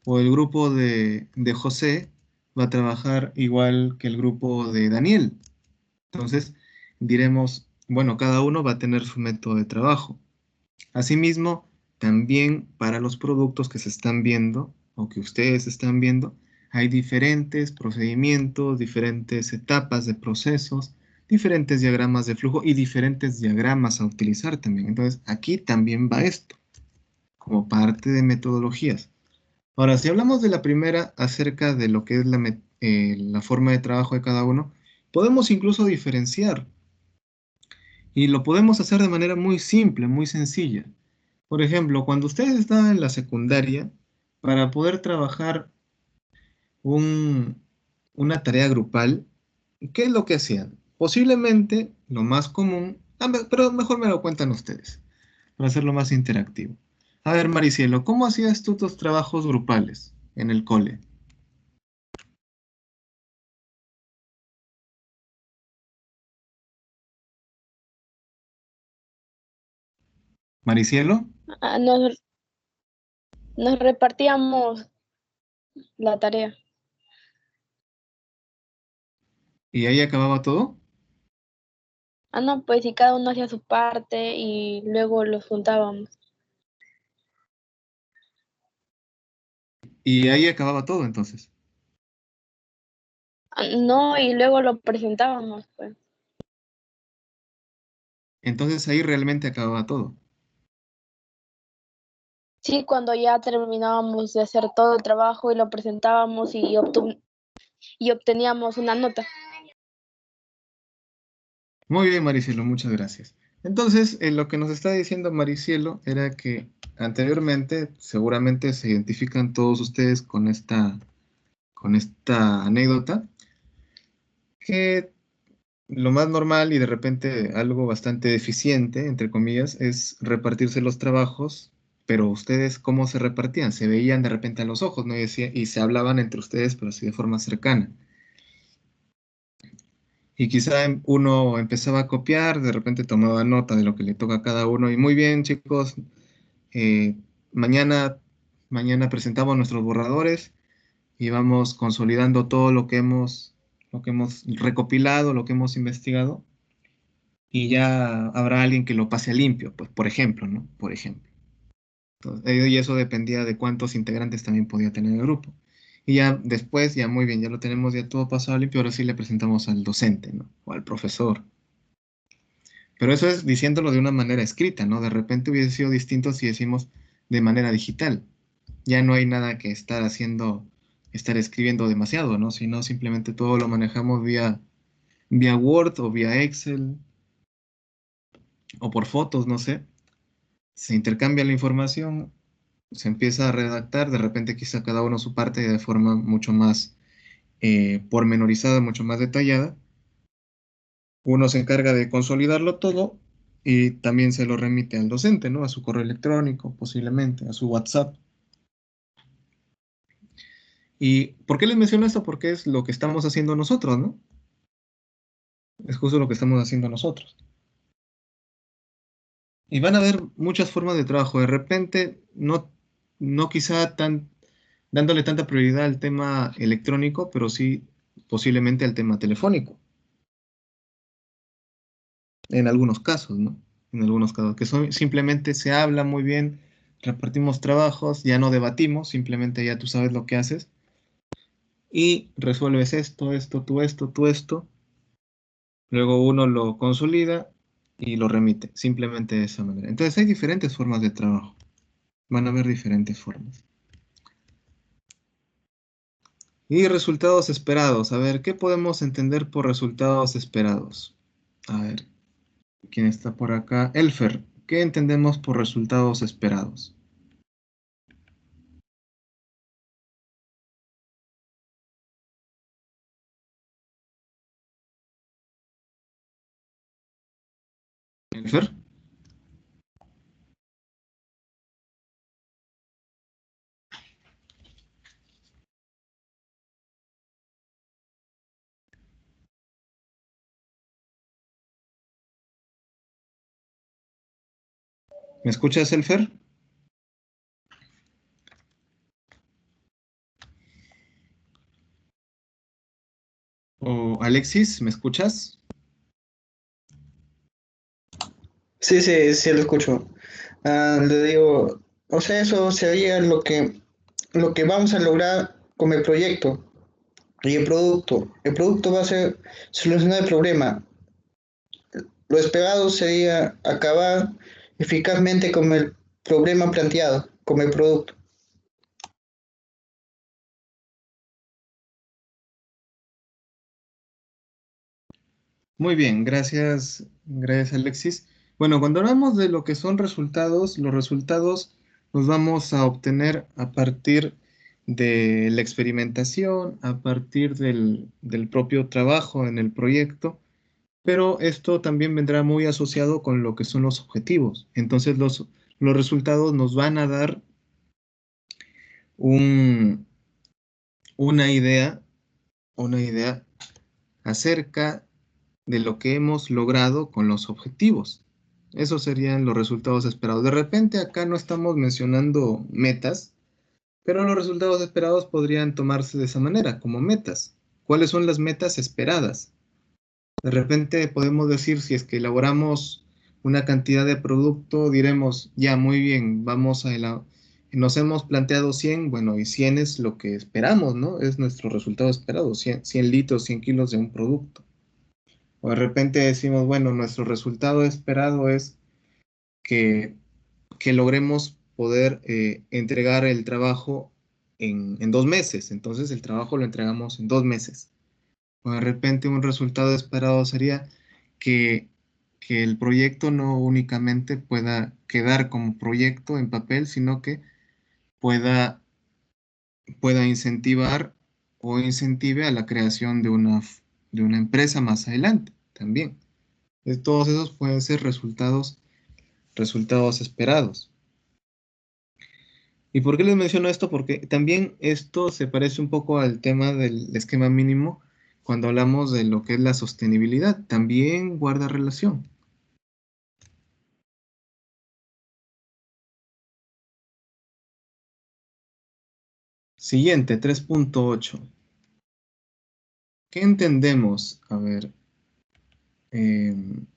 Speaker 1: o el grupo de José va a trabajar igual que el grupo de Daniel. Entonces, diremos, bueno, cada uno va a tener su método de trabajo. Asimismo, también para los productos que se están viendo o que ustedes están viendo, hay diferentes procedimientos, diferentes etapas de procesos, diferentes diagramas de flujo y diferentes diagramas a utilizar también. Entonces, aquí también va esto, como parte de metodologías. Ahora, si hablamos de la primera acerca de lo que es la forma de trabajo de cada uno, podemos incluso diferenciar y lo podemos hacer de manera muy simple, muy sencilla. Por ejemplo, cuando ustedes estaban en la secundaria, para poder trabajar un- una tarea grupal, ¿qué es lo que hacían? Posiblemente lo más común, pero mejor me lo cuentan ustedes, para hacerlo más interactivo. A ver, Maricielo, ¿cómo hacías tú tus trabajos grupales en el cole? Maricielo,
Speaker 10: Ah, nos repartíamos la tarea.
Speaker 1: ¿y ahí acababa todo?
Speaker 10: Ah, no, pues y cada uno hacía su parte y luego los juntábamos.
Speaker 1: ¿Y ahí acababa todo entonces?
Speaker 10: Ah, no, y luego lo presentábamos, pues.
Speaker 1: Entonces ahí realmente acababa todo.
Speaker 10: Sí, cuando ya terminábamos de hacer todo el trabajo y lo presentábamos y obteníamos una nota.
Speaker 1: Muy bien, Maricielo, muchas gracias. Entonces, lo que nos está diciendo Maricielo era que anteriormente, seguramente se identifican todos ustedes con esta anécdota, que lo más normal y de repente algo bastante deficiente, entre comillas, es repartirse los trabajos, pero ustedes, ¿cómo se repartían? Se veían de repente a los ojos, ¿no? Y se hablaban entre ustedes, pero así de forma cercana. Y quizá uno empezaba a copiar, de repente tomaba nota de lo que le toca a cada uno. Y muy bien, chicos, eh, mañana, mañana presentamos nuestros borradores y vamos consolidando todo lo que hemos recopilado, lo que hemos investigado. Y ya habrá alguien que lo pase a limpio, pues, por ejemplo, ¿no? Por ejemplo. Entonces, y eso dependía de cuántos integrantes también podía tener el grupo. Y ya después, ya muy bien, ya lo tenemos ya todo pasado a limpio, ahora sí le presentamos al docente, ¿no? O al profesor. Pero eso es diciéndolo de una manera escrita, ¿no? De repente hubiese sido distinto si decimos de manera digital. Ya no hay nada que estar haciendo, estar escribiendo demasiado, ¿no? Sino simplemente todo lo manejamos vía Word o vía Excel o por fotos, no sé. Se intercambia la información, se empieza a redactar, de repente quizá cada uno su parte de forma mucho más pormenorizada, mucho más detallada. Uno se encarga de consolidarlo todo y también se lo remite al docente, ¿no? A su correo electrónico, posiblemente, a su WhatsApp. ¿Y por qué les menciono esto? Porque es lo que estamos haciendo nosotros, ¿no? Es justo lo que estamos haciendo nosotros. Y van a haber muchas formas de trabajo. De repente, no quizá dándole tanta prioridad al tema electrónico, pero sí posiblemente al tema telefónico. En algunos casos, ¿no? En algunos casos, que simplemente se habla muy bien, repartimos trabajos, ya no debatimos, simplemente ya tú sabes lo que haces y resuelves tú esto, luego uno lo consolida y lo remite, simplemente de esa manera. Entonces hay diferentes formas de trabajo, van a haber diferentes formas. Y resultados esperados, a ver, ¿qué podemos entender por resultados esperados? A ver, ¿quién está por acá? Elfer, ¿qué entendemos por resultados esperados? Elfer. ¿Me escuchas, Elfer? O Alexis, ¿me escuchas?
Speaker 11: Sí, sí, sí, lo escucho. Le digo, o sea, eso sería lo que vamos a lograr con el proyecto y el producto. El producto va a ser solucionar el problema. Lo esperado sería acabar eficazmente con el problema planteado, con el producto.
Speaker 1: Muy bien, gracias, gracias Alexis. Bueno, cuando hablamos de lo que son resultados, los resultados los vamos a obtener a partir de la experimentación, a partir del propio trabajo en el proyecto, pero esto también vendrá muy asociado con lo que son los objetivos. Entonces, los resultados nos van a dar un, una idea, una idea acerca de lo que hemos logrado con los objetivos. Esos serían los resultados esperados. De repente acá no estamos mencionando metas, pero los resultados esperados podrían tomarse de esa manera, como metas. ¿Cuáles son las metas esperadas? De repente podemos decir, si es que elaboramos una cantidad de producto, diremos, ya, muy bien, nos hemos planteado 100, bueno, y 100 es lo que esperamos, ¿no? Es nuestro resultado esperado, 100 litros, 100 kilos de un producto. O de repente decimos, bueno, nuestro resultado esperado es que, que logremos poder entregar el trabajo en 2 meses. Entonces el trabajo lo entregamos en 2 meses. O de repente un resultado esperado sería que, que el proyecto no únicamente pueda quedar como proyecto en papel, sino que pueda, pueda incentivar o incentive a la creación de una empresa más adelante también. Todos esos pueden ser resultados esperados. ¿Y por qué les menciono esto? Porque también esto se parece un poco al tema del esquema mínimo cuando hablamos de lo que es la sostenibilidad. También guarda relación. Siguiente, 3.8. ¿Qué entendemos? A ver, ¿quién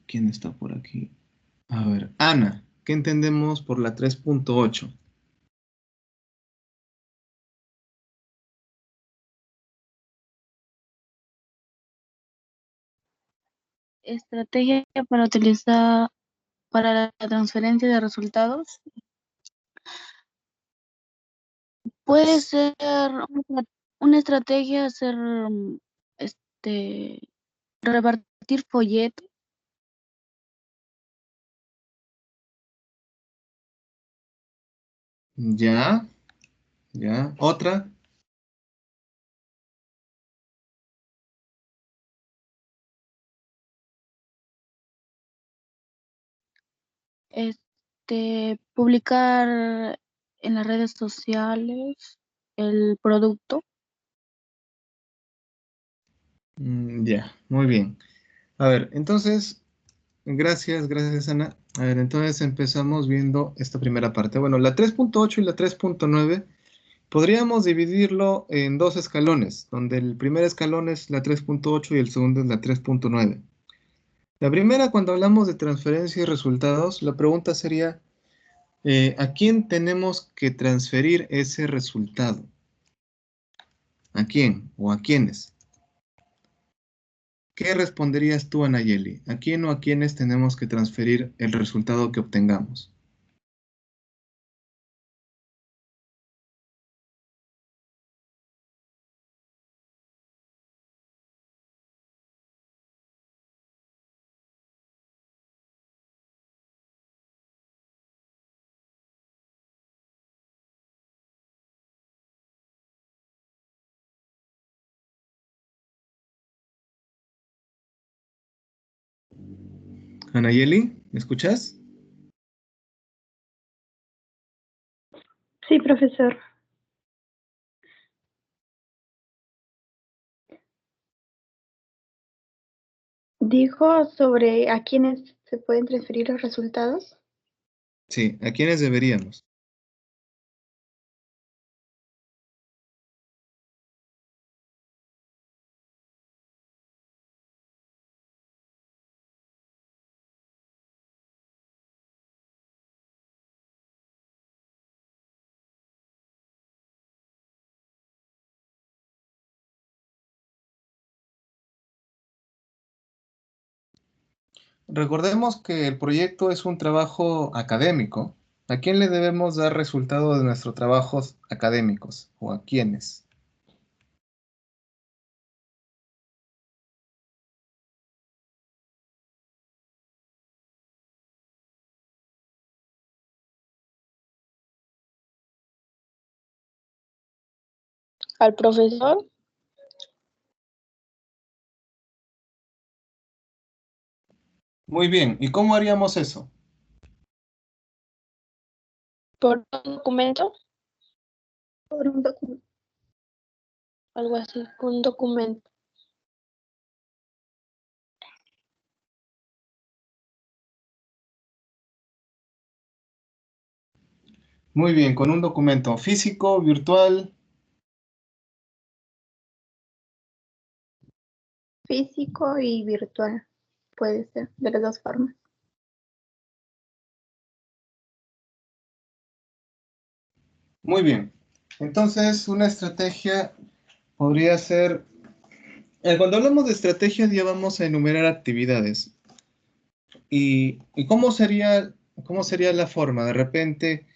Speaker 1: está por aquí? A ver, Ana, ¿qué entendemos por la 3.8?
Speaker 3: Estrategia para utilizar para la transferencia de resultados. Puede ser una estrategia hacer este repartir folletos.
Speaker 1: Ya, ya. Otra.
Speaker 3: Publicar en las redes sociales el producto.
Speaker 1: Ya, muy bien. A ver, entonces, gracias Ana. A ver, entonces empezamos viendo esta primera parte. Bueno, la 3.8 y la 3.9 podríamos dividirlo en dos escalones, donde el primer escalón es la 3.8 y el segundo es la 3.9. La primera, cuando hablamos de transferencia y resultados, la pregunta sería, ¿a quién tenemos que transferir ese resultado? ¿A quién o a quiénes? ¿Qué responderías tú, Anayeli? ¿A quién o a quiénes tenemos que transferir el resultado que obtengamos? Anayeli, ¿me escuchas?
Speaker 6: Sí, profesor. Dijo sobre a quiénes se pueden transferir los resultados.
Speaker 1: Sí, ¿a quiénes deberíamos? Recordemos que el proyecto es un trabajo académico. ¿A quién le debemos dar resultado de nuestros trabajos académicos? ¿O a quiénes?
Speaker 10: Al profesor,
Speaker 1: Muy bien, ¿y cómo haríamos eso?
Speaker 10: por un documento,
Speaker 6: Por un documento.
Speaker 10: algo así, un documento.
Speaker 1: Muy bien, con un documento físico, virtual.
Speaker 6: Físico y virtual. Puede ser, de las dos formas.
Speaker 1: Muy bien. Entonces, una estrategia podría ser, cuando hablamos de estrategia ya vamos a enumerar actividades. ¿Y cómo sería la forma? De repente,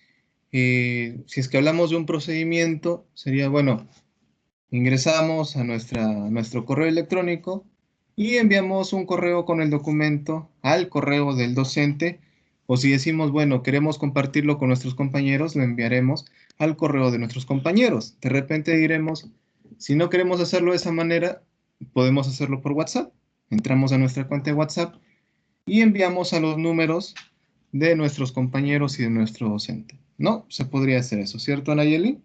Speaker 1: si es que hablamos de un procedimiento, sería, bueno, ingresamos a nuestro correo electrónico y enviamos un correo con el documento al correo del docente, o si decimos, bueno, queremos compartirlo con nuestros compañeros, lo enviaremos al correo de nuestros compañeros. De repente diremos, si no queremos hacerlo de esa manera, podemos hacerlo por WhatsApp. Entramos a nuestra cuenta de WhatsApp y enviamos a los números de nuestros compañeros y de nuestro docente. ¿No? Se podría hacer eso, ¿cierto, Nayeli?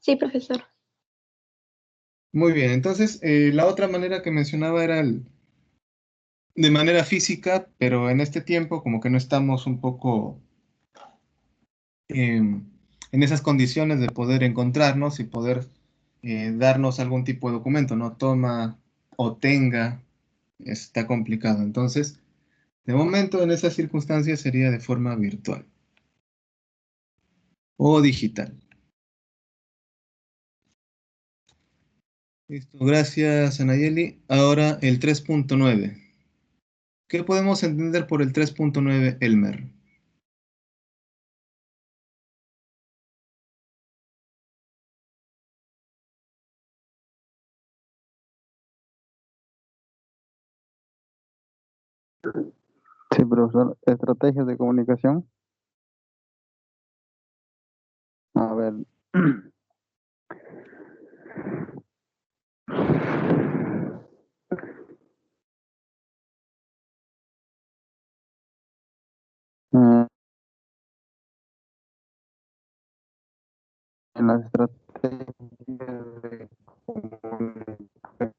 Speaker 6: Sí, profesor.
Speaker 1: Muy bien, entonces la otra manera que mencionaba era de manera física, pero en este tiempo como que no estamos un poco en esas condiciones de poder encontrarnos y poder darnos algún tipo de documento, ¿no? Toma o tenga, está complicado. Entonces, de momento en esas circunstancias sería de forma virtual o digital. Listo, gracias, Anayeli. Ahora el 3.9. ¿Qué podemos entender por el 3.9, Elmer?
Speaker 7: Sí, profesor. Estrategias de comunicación. A ver. Mm, En las estrategias de comunicación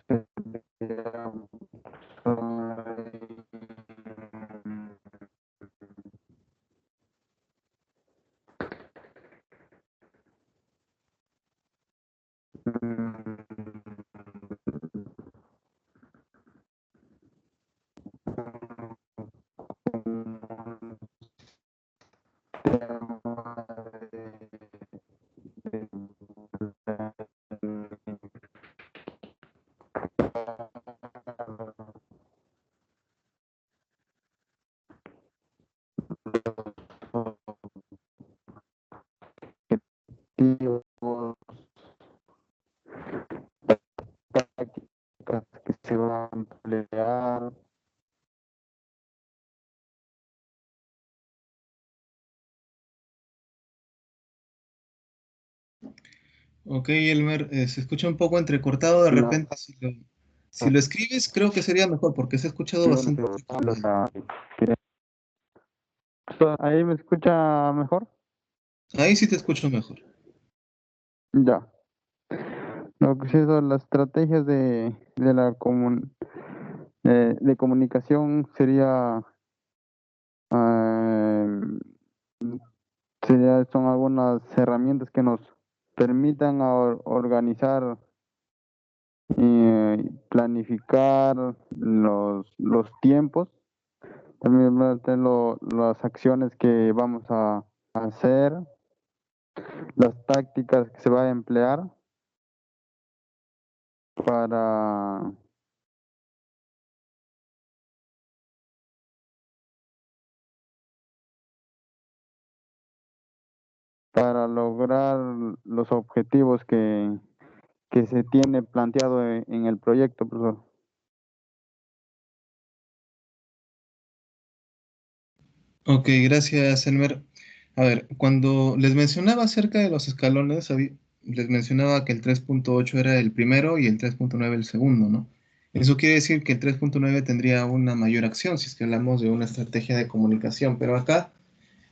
Speaker 7: sería, objetivos, prácticas que se van a emplear.
Speaker 1: Ok, Elmer, se escucha un poco entrecortado de
Speaker 7: No,
Speaker 1: repente. Si lo escribes, creo que sería mejor porque se ha escuchado
Speaker 7: yo
Speaker 1: bastante.
Speaker 7: ¿Ahí me escucha mejor?
Speaker 1: Ahí sí te escucho mejor.
Speaker 7: Ya. Lo que sí son las estrategias de la De comunicación son algunas herramientas que nos permitan organizar y planificar los tiempos, también las acciones que vamos a hacer, las tácticas que se va a emplear para lograr los objetivos que se tiene planteado en el proyecto, profesor.
Speaker 1: Ok, gracias, Elmer. A ver, cuando les mencionaba acerca de los escalones, les mencionaba que el 3.8 era el primero y el 3.9 el segundo, ¿no? Eso quiere decir que el 3.9 tendría una mayor acción si es que hablamos de una estrategia de comunicación, pero acá,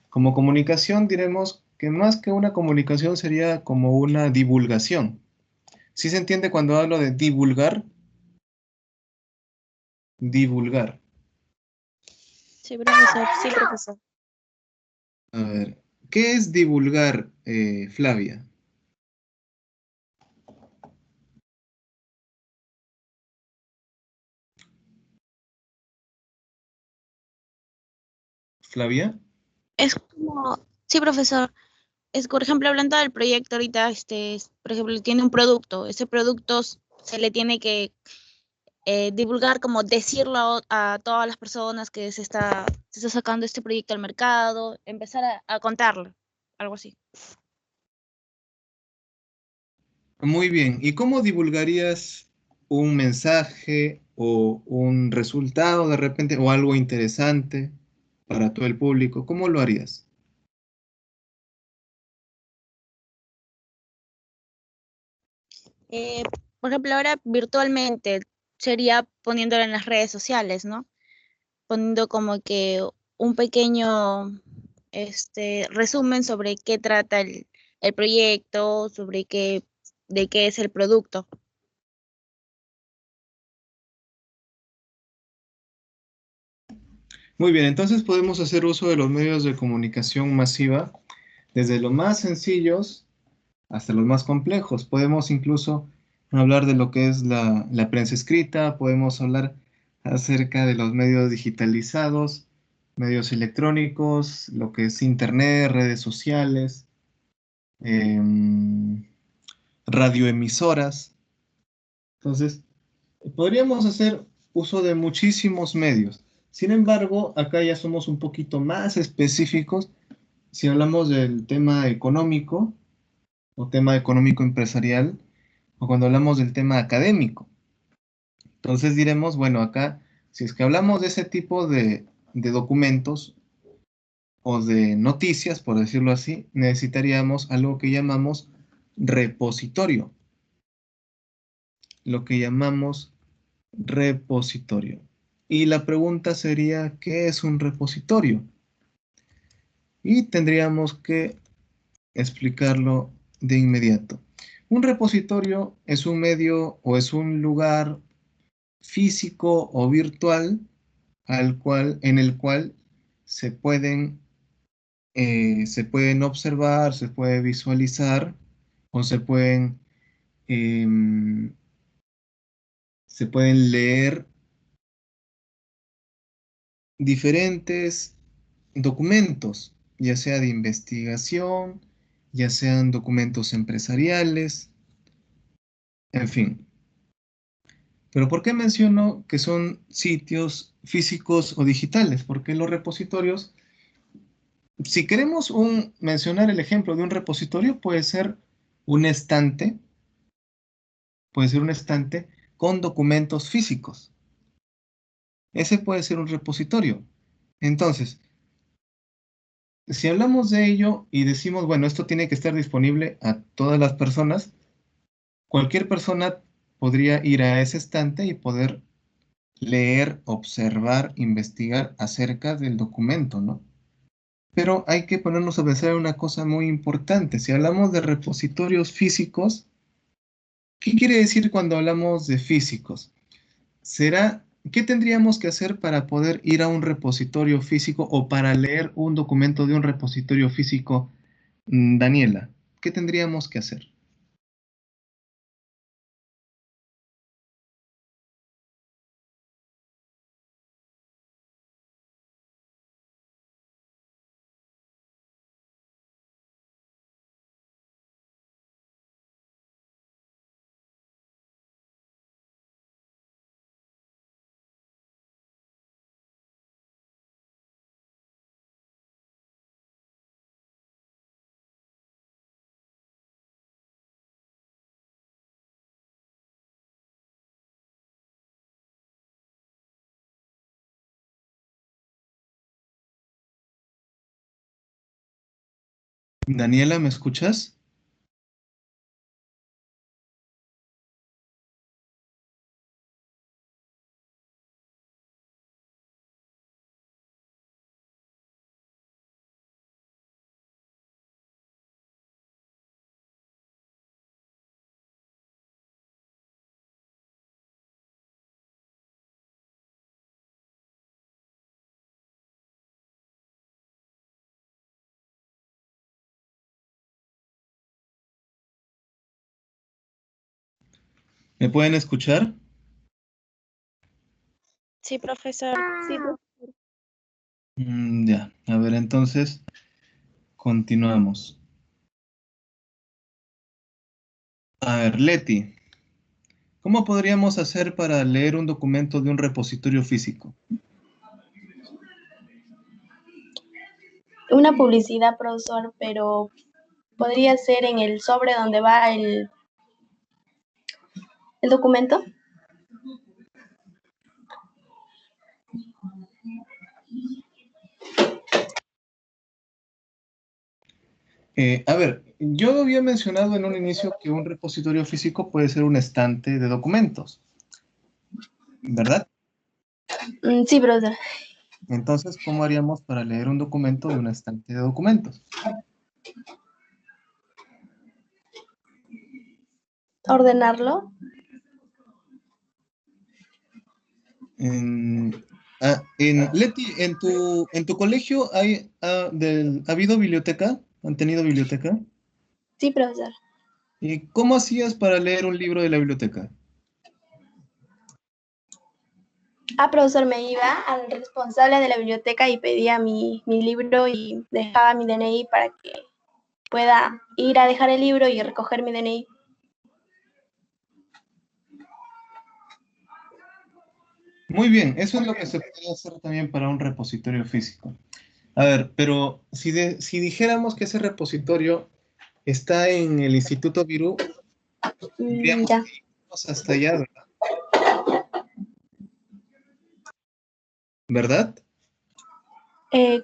Speaker 1: como comunicación, diremos que más que una comunicación sería como una divulgación. ¿Sí se entiende cuando hablo de divulgar? Divulgar.
Speaker 8: Sí, profesor. Sí, profesor.
Speaker 1: A ver, ¿qué es divulgar, Flavia? ¿Flavia?
Speaker 8: Es como, sí, profesor. Es, por ejemplo, hablando del proyecto ahorita, por ejemplo, tiene un producto. Ese producto se le tiene que divulgar, como decirlo a todas las personas que se está sacando este proyecto al mercado, empezar a contarlo, algo así.
Speaker 1: Muy bien. ¿Y cómo divulgarías un mensaje o un resultado de repente o algo interesante para todo el público? ¿Cómo lo harías?
Speaker 8: Eh, por ejemplo, ahora virtualmente sería poniéndolo en las redes sociales, ¿no? Poniendo como que un pequeño resumen sobre qué trata el proyecto, sobre de qué es el producto.
Speaker 1: Muy bien, entonces podemos hacer uso de los medios de comunicación masiva, desde los más sencillos hasta los más complejos. Podemos incluso hablar de lo que es la prensa escrita, podemos hablar acerca de los medios digitalizados, medios electrónicos, lo que es internet, redes sociales, em, radioemisoras. Entonces, podríamos hacer uso de muchísimos medios. Sin embargo, acá ya somos un poquito más específicos si hablamos del tema económico o tema económico empresarial o cuando hablamos del tema académico. Entonces diremos, bueno, acá, si es que hablamos de ese tipo de documentos o de noticias, por decirlo así, necesitaríamos algo que llamamos repositorio. Lo que llamamos repositorio. Y la pregunta sería, ¿qué es un repositorio? Y tendríamos que explicarlo de inmediato. Un repositorio es un medio o es un lugar físico o virtual en el cual se pueden observar, se puede visualizar o em, se pueden leer diferentes documentos, ya sea de investigación, ya sean documentos empresariales, en fin. Pero ¿por qué menciono que son sitios físicos o digitales? Porque los repositorios, si queremos mencionar el ejemplo de un repositorio, puede ser un estante con documentos físicos. Ese puede ser un repositorio. Entonces, si hablamos de ello y decimos, bueno, esto tiene que estar disponible a todas las personas, cualquier persona podría ir a ese estante y poder leer, observar, investigar acerca del documento, ¿no? Pero hay que ponernos a pensar en una cosa muy importante. Si hablamos de repositorios físicos, ¿qué quiere decir cuando hablamos de físicos? ¿Será ¿qué tendríamos que hacer para poder ir a un repositorio físico o para leer un documento de un repositorio físico, Daniela? ¿Qué tendríamos que hacer? Daniela, ¿me escuchas? ¿Me pueden escuchar?
Speaker 8: Sí, profesor.
Speaker 3: Sí,
Speaker 1: Ya, a ver, entonces continuamos. A ver, Leti, ¿cómo podríamos hacer para leer un documento de un repositorio físico?
Speaker 10: Una publicidad, profesor, pero podría ser en el sobre donde va el documento.
Speaker 1: A ver, yo había mencionado en un inicio que un repositorio físico puede ser un estante de documentos, ¿verdad?
Speaker 10: Sí, profesor.
Speaker 1: Entonces, ¿cómo haríamos para leer un documento de un estante de documentos?
Speaker 10: Ordenarlo.
Speaker 1: Leti, ¿en tu colegio ha habido biblioteca? ¿Han tenido biblioteca?
Speaker 10: Sí, profesor.
Speaker 1: ¿Y cómo hacías para leer un libro de la biblioteca?
Speaker 10: Profesor, me iba al responsable de la biblioteca y pedía mi libro y dejaba mi DNI para que pueda ir a dejar el libro y recoger mi DNI.
Speaker 1: Muy bien, eso es lo que se puede hacer también para un repositorio físico. A ver, pero si dijéramos que ese repositorio está en el Instituto Virú, tendríamos
Speaker 10: Ya.
Speaker 1: que irnos hasta allá, ¿verdad? ¿Verdad?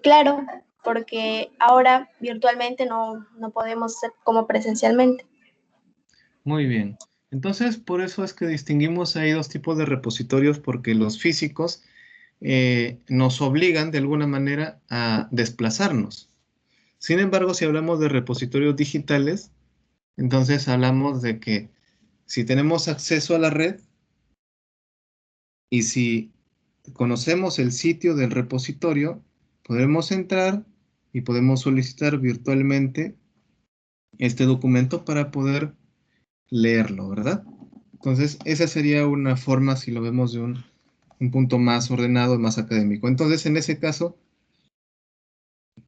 Speaker 10: Claro, porque ahora virtualmente no podemos ser como presencialmente.
Speaker 1: Muy bien. Entonces, por eso es que distinguimos ahí dos tipos de repositorios, porque los físicos nos obligan de alguna manera a desplazarnos. Sin embargo, si hablamos de repositorios digitales, entonces hablamos de que si tenemos acceso a la red y si conocemos el sitio del repositorio, podemos entrar y podemos solicitar virtualmente este documento para poder leerlo, ¿verdad? Entonces, esa sería una forma, si lo vemos de un punto más ordenado, más académico. Entonces, en ese caso,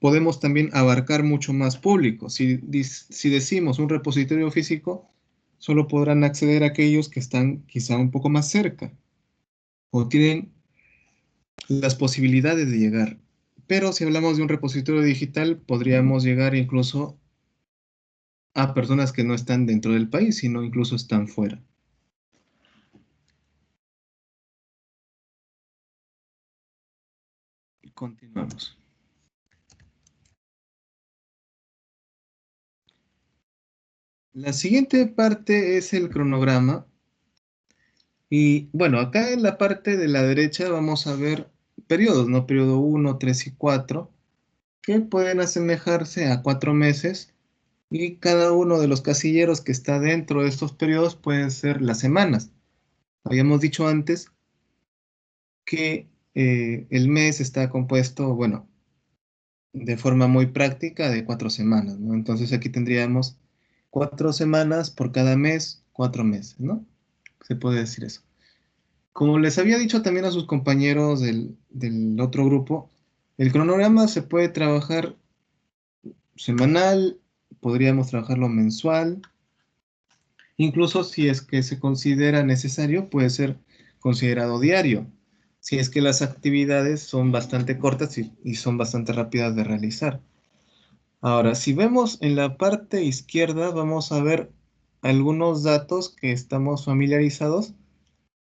Speaker 1: podemos también abarcar mucho más público. Si decimos un repositorio físico, solo podrán acceder a aquellos que están quizá un poco más cerca o tienen las posibilidades de llegar. Pero si hablamos de un repositorio digital, podríamos llegar incluso a personas que no están dentro del país, sino incluso están fuera. Continuamos. La siguiente parte es el cronograma. Y bueno, acá en la parte de la derecha vamos a ver periodos, ¿no? Periodo 1, 3 y 4, que pueden asemejarse a 4 meses. Y cada uno de los casilleros que está dentro de estos periodos pueden ser las semanas. Habíamos dicho antes que el mes está compuesto, bueno, de forma muy práctica de 4 semanas, ¿no? Entonces aquí tendríamos 4 semanas por cada mes, 4 meses, ¿no? Se puede decir eso. Como les había dicho también a sus compañeros del otro grupo, el cronograma se puede trabajar semanal, podríamos trabajarlo mensual, incluso si es que se considera necesario, puede ser considerado diario, si es que las actividades son bastante cortas y son bastante rápidas de realizar. Ahora, si vemos en la parte izquierda, vamos a ver algunos datos que estamos familiarizados,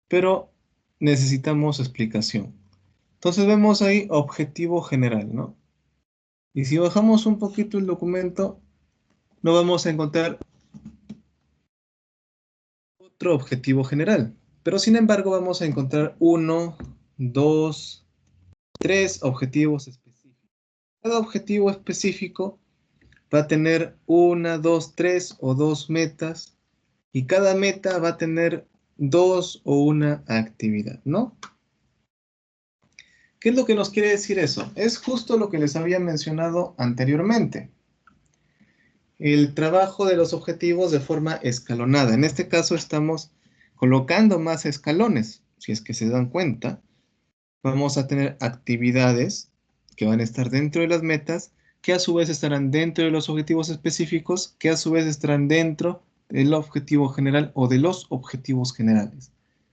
Speaker 1: pero necesitamos explicación. Entonces vemos ahí objetivo general, ¿no? Y si bajamos un poquito el documento, no vamos a encontrar otro objetivo general. Pero sin embargo vamos a encontrar 1, 2, 3 objetivos específicos. Cada objetivo específico va a tener 1, 2, 3 o 2 metas y cada meta va a tener 2 o una actividad, ¿no? ¿Qué es lo que nos quiere decir eso? Es justo lo que les había mencionado anteriormente. El trabajo de los objetivos de forma escalonada. En este caso estamos colocando más escalones. Si es que se dan cuenta, vamos a tener actividades que van a estar dentro de las metas, que a su vez estarán dentro de los objetivos específicos, que a su vez estarán dentro del objetivo general o de los objetivos generales.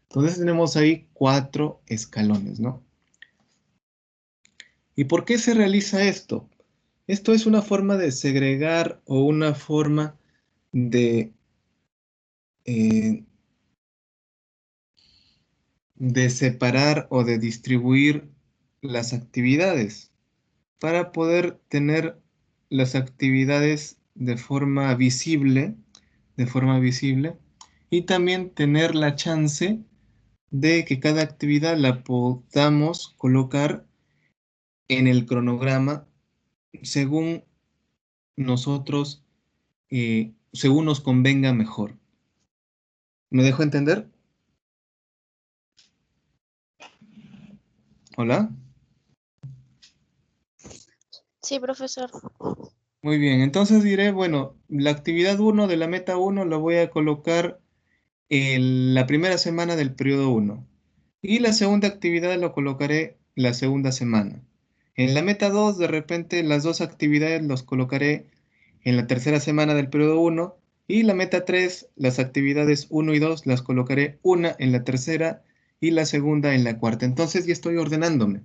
Speaker 1: Entonces tenemos ahí 4 escalones, ¿no? ¿Y por qué se realiza esto? Esto es una forma de segregar o una forma de separar o de distribuir las actividades para poder tener las actividades de forma visible y también tener la chance de que cada actividad la podamos colocar en el cronograma según nosotros, según nos convenga mejor. ¿Me dejo entender? ¿Hola?
Speaker 8: Sí, profesor.
Speaker 1: Muy bien, entonces diré, bueno, la actividad 1 de la meta 1 la voy a colocar en la primera semana del periodo 1 y la segunda actividad la colocaré la segunda semana. En la meta 2, de repente, las dos actividades los colocaré en la tercera semana del periodo 1 y la meta 3, las actividades 1 y 2 las colocaré una en la tercera y la segunda en la cuarta. Entonces ya estoy ordenándome.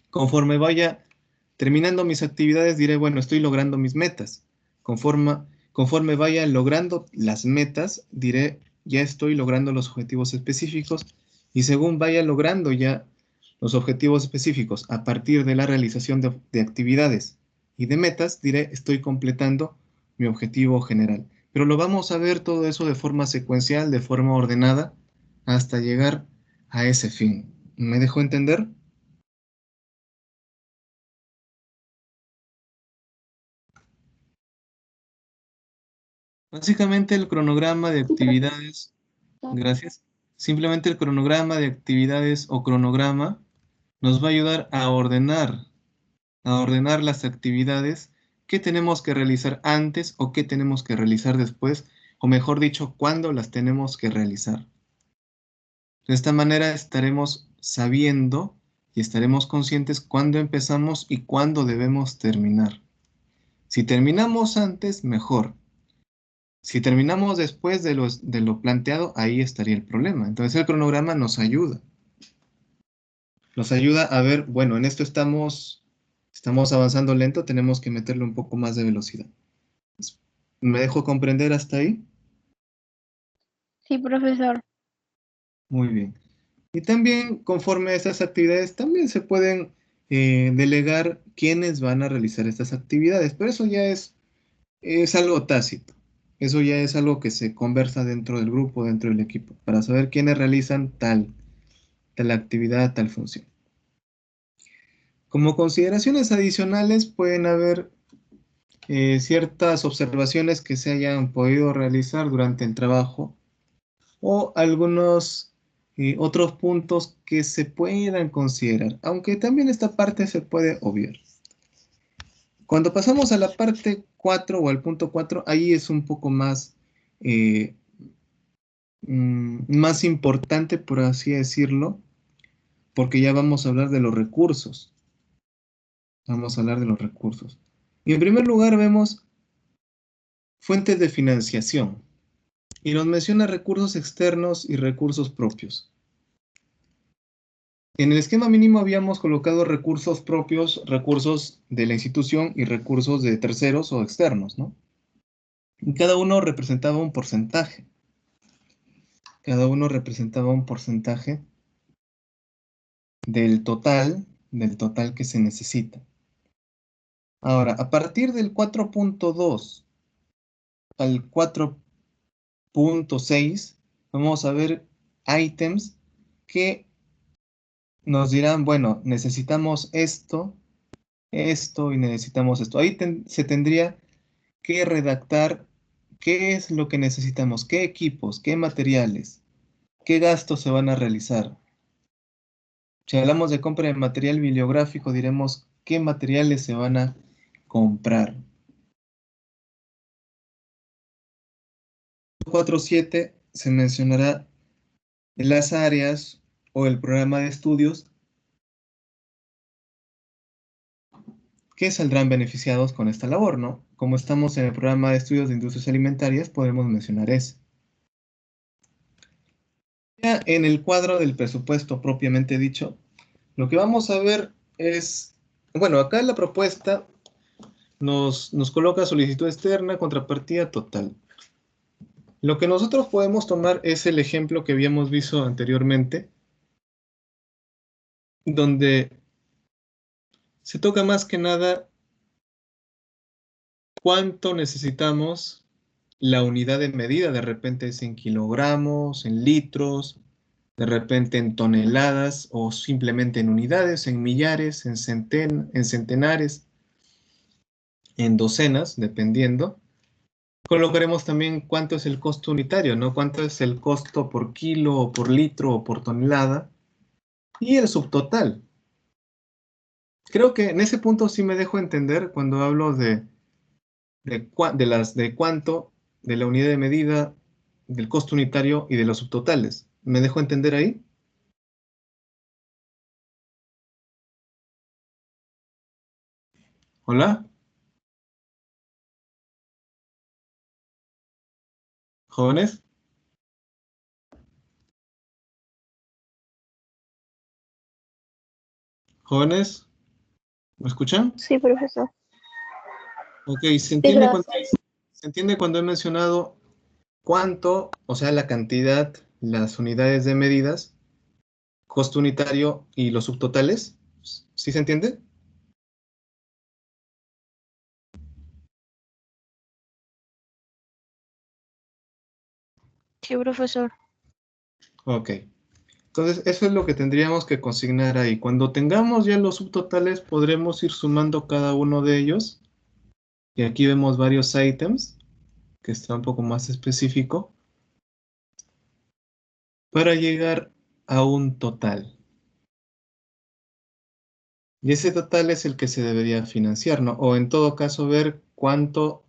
Speaker 1: Conforme vaya terminando mis actividades, diré, bueno, estoy logrando mis metas. Conforme vaya logrando las metas, diré, ya estoy logrando los objetivos específicos. Y según vaya logrando ya los objetivos específicos a partir de la realización de actividades y de metas, diré, estoy completando mi objetivo general. Pero lo vamos a ver todo eso de forma secuencial, de forma ordenada, hasta llegar a ese fin. ¿Me dejó entender? Básicamente el cronograma de actividades, gracias. Simplemente el cronograma de actividades o cronograma nos va a ayudar a ordenar las actividades que tenemos que realizar antes o que tenemos que realizar después, o mejor dicho, cuándo las tenemos que realizar. De esta manera estaremos sabiendo y estaremos conscientes cuándo empezamos y cuándo debemos terminar. Si terminamos antes, mejor. Si terminamos después de lo planteado, ahí estaría el problema. Entonces el cronograma nos ayuda. Nos ayuda a ver, bueno, en esto estamos avanzando lento, tenemos que meterle un poco más de velocidad. ¿Me dejo comprender hasta ahí?
Speaker 3: Sí, profesor.
Speaker 1: Muy bien. Y también, conforme a estas actividades, también se pueden delegar quiénes van a realizar estas actividades, pero eso ya es algo tácito. Eso ya es algo que se conversa dentro del grupo, dentro del equipo, para saber quiénes realizan tal actividad, tal función. Como consideraciones adicionales pueden haber ciertas observaciones que se hayan podido realizar durante el trabajo o algunos otros puntos que se puedan considerar, aunque también esta parte se puede obviar. Cuando pasamos a la parte 4 o al punto 4, ahí es un poco más, más importante, por así decirlo, porque ya vamos a hablar de los recursos. Vamos a hablar de los recursos. Y en primer lugar vemos fuentes de financiación. Y nos menciona recursos externos y recursos propios. En el esquema mínimo habíamos colocado recursos propios, recursos de la institución y recursos de terceros o externos, ¿no? Y cada uno representaba un porcentaje. Cada uno representaba un porcentaje del total que se necesita. Ahora, a partir del 4.2 al 4.6, vamos a ver ítems que nos dirán, bueno, necesitamos esto y necesitamos esto. Ahí se tendría que redactar qué es lo que necesitamos, qué equipos, qué materiales, qué gastos se van a realizar. Si hablamos de compra de material bibliográfico, diremos qué materiales se van a comprar. 4.7 se mencionará las áreas o el programa de estudios que saldrán beneficiados con esta labor, ¿no? Como estamos en el programa de estudios de industrias alimentarias, podemos mencionar ese. Ya en el cuadro del presupuesto propiamente dicho, lo que vamos a ver es, bueno, acá en la propuesta nos coloca solicitud externa, contrapartida total. Lo que nosotros podemos tomar es el ejemplo que habíamos visto anteriormente, donde se toca más que nada cuánto necesitamos la unidad de medida. De repente es en kilogramos, en litros, de repente en toneladas o simplemente en unidades, en millares, en centenares, en docenas, dependiendo. Colocaremos también cuánto es el costo unitario, ¿no? Cuánto es el costo por kilo o por litro o por tonelada. Y el subtotal. Creo que en ese punto sí me dejo entender cuando hablo de cuánto, de la unidad de medida, del costo unitario y de los subtotales. ¿Me dejo entender ahí? ¿Hola? ¿Jóvenes? ¿Jóvenes? ¿Me escuchan?
Speaker 10: Sí, profesor.
Speaker 1: Ok, ¿se
Speaker 10: Sí,
Speaker 1: entiende
Speaker 10: profe.
Speaker 1: cuando he mencionado cuánto, o sea, la cantidad, las unidades de medidas, costo unitario y los subtotales? ¿Sí se entiende?
Speaker 8: Sí, profesor.
Speaker 1: Ok. Entonces, eso es lo que tendríamos que consignar ahí. Cuando tengamos ya los subtotales, podremos ir sumando cada uno de ellos. Y aquí vemos varios ítems, que está un poco más específico, para llegar a un total. Y ese total es el que se debería financiar, ¿no? O en todo caso, ver cuánto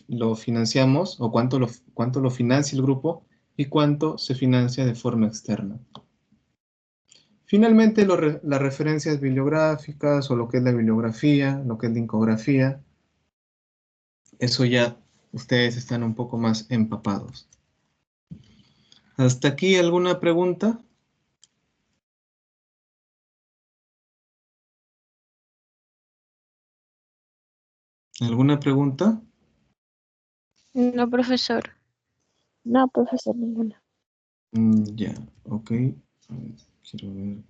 Speaker 1: lo financiamos o cuánto lo financia el grupo y cuánto se financia de forma externa. Finalmente, las referencias bibliográficas o lo que es la bibliografía, lo que es la infografía, eso ya ustedes están un poco más empapados. ¿Hasta aquí alguna pregunta? ¿Alguna pregunta?
Speaker 8: No, profesor.
Speaker 9: No, profesor, ninguna.
Speaker 1: Ya, ok. A ver, quiero ver.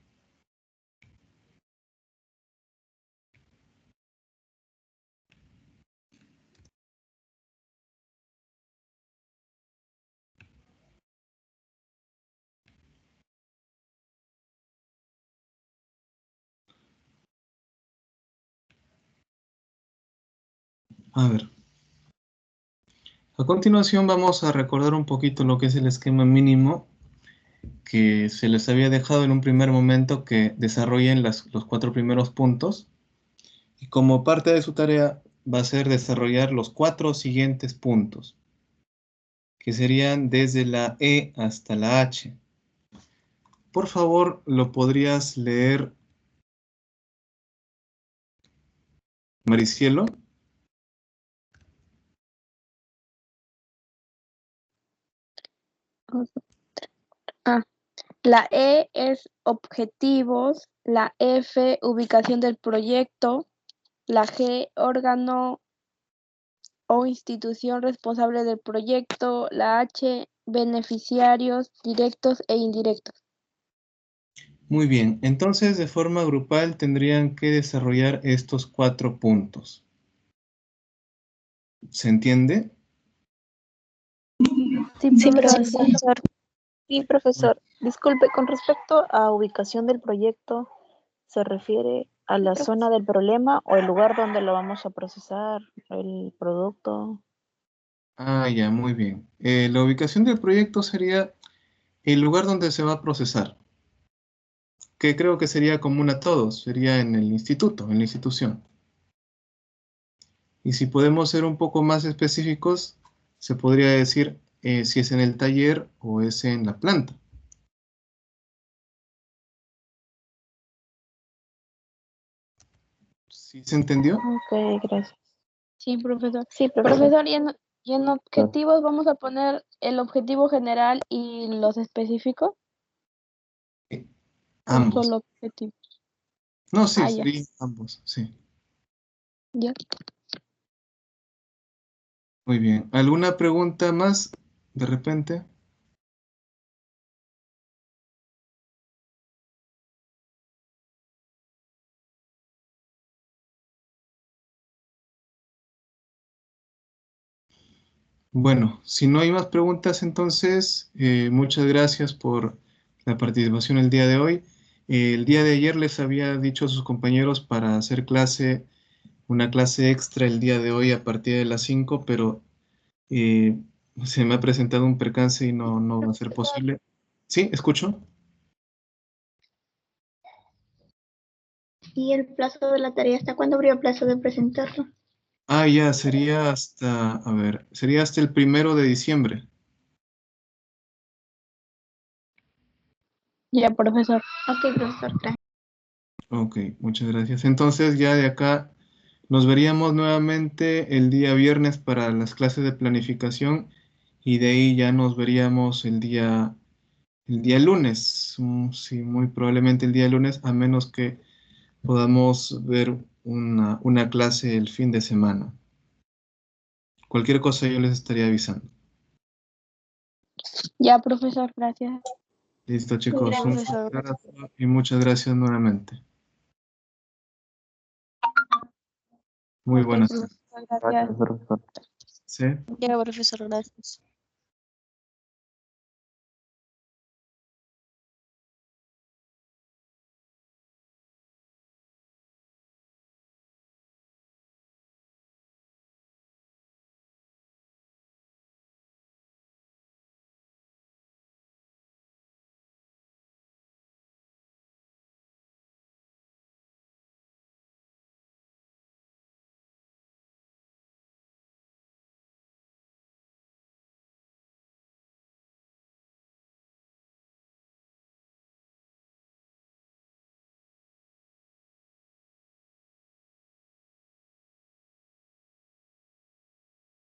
Speaker 1: A ver. A continuación vamos a recordar un poquito lo que es el esquema mínimo que se les había dejado en un primer momento que desarrollen los 4 primeros puntos. Y como parte de su tarea va a ser desarrollar los 4 siguientes puntos, que serían desde la E hasta la H. Por favor, ¿lo podrías leer, Maricielo?
Speaker 3: Ah, la E es objetivos, la F ubicación del proyecto, la G órgano o institución responsable del proyecto, la H beneficiarios directos e indirectos.
Speaker 1: Muy bien, entonces de forma grupal tendrían que desarrollar estos 4 puntos. ¿Se entiende?
Speaker 5: Sí,
Speaker 10: Sí,
Speaker 5: profesor.
Speaker 10: profesor.
Speaker 5: Sí, profesor. Disculpe, con respecto a ubicación del proyecto, ¿se refiere a la zona del problema o el lugar donde lo vamos a procesar, el producto?
Speaker 1: Ah, ya, muy bien. La ubicación del proyecto sería el lugar donde se va a procesar, que creo que sería común a todos, sería en el instituto, en la institución. Y si podemos ser un poco más específicos, se podría decir si es en el taller o es en la planta. ¿Sí se entendió?
Speaker 5: Ok, gracias.
Speaker 3: Sí, profesor.
Speaker 5: Sí, profesor.
Speaker 3: Profesor, y en objetivos vamos a poner el objetivo general y los específicos, o
Speaker 1: Ambos.
Speaker 3: solo objetivos.
Speaker 1: No, sí,
Speaker 3: Ah, ya.
Speaker 1: serían ambos, sí.
Speaker 3: Ya.
Speaker 1: Muy bien. ¿Alguna pregunta más de repente? Bueno, si no hay más preguntas, entonces, muchas gracias por la participación el día de hoy. El día de ayer les había dicho a sus compañeros para hacer una clase extra el día de hoy a partir de las 5, pero eh, se me ha presentado un percance y no va a ser posible. ¿Sí? ¿Escucho?
Speaker 6: ¿Y el plazo de la tarea hasta cuándo habría plazo de presentarlo?
Speaker 1: Ah, ya, sería hasta, a ver, sería hasta el 1 de diciembre.
Speaker 3: Ya, profesor.
Speaker 6: Ok, profesor, gracias.
Speaker 1: Ok, muchas gracias. Entonces ya de acá nos veríamos nuevamente el día viernes para las clases de planificación y de ahí ya nos veríamos el día lunes. Sí, muy probablemente el día lunes, a menos que podamos ver una clase el fin de semana. Cualquier cosa yo les estaría avisando.
Speaker 3: Ya, profesor, gracias.
Speaker 1: Listo, chicos. Un fuerte
Speaker 3: Profesor.
Speaker 1: abrazo y muchas gracias nuevamente. Muy
Speaker 3: Ok,
Speaker 1: buenas
Speaker 3: profesor,
Speaker 1: tardes.
Speaker 3: gracias.
Speaker 7: Gracias, profesor.
Speaker 1: ¿Sí?
Speaker 8: Ya, profesor, gracias.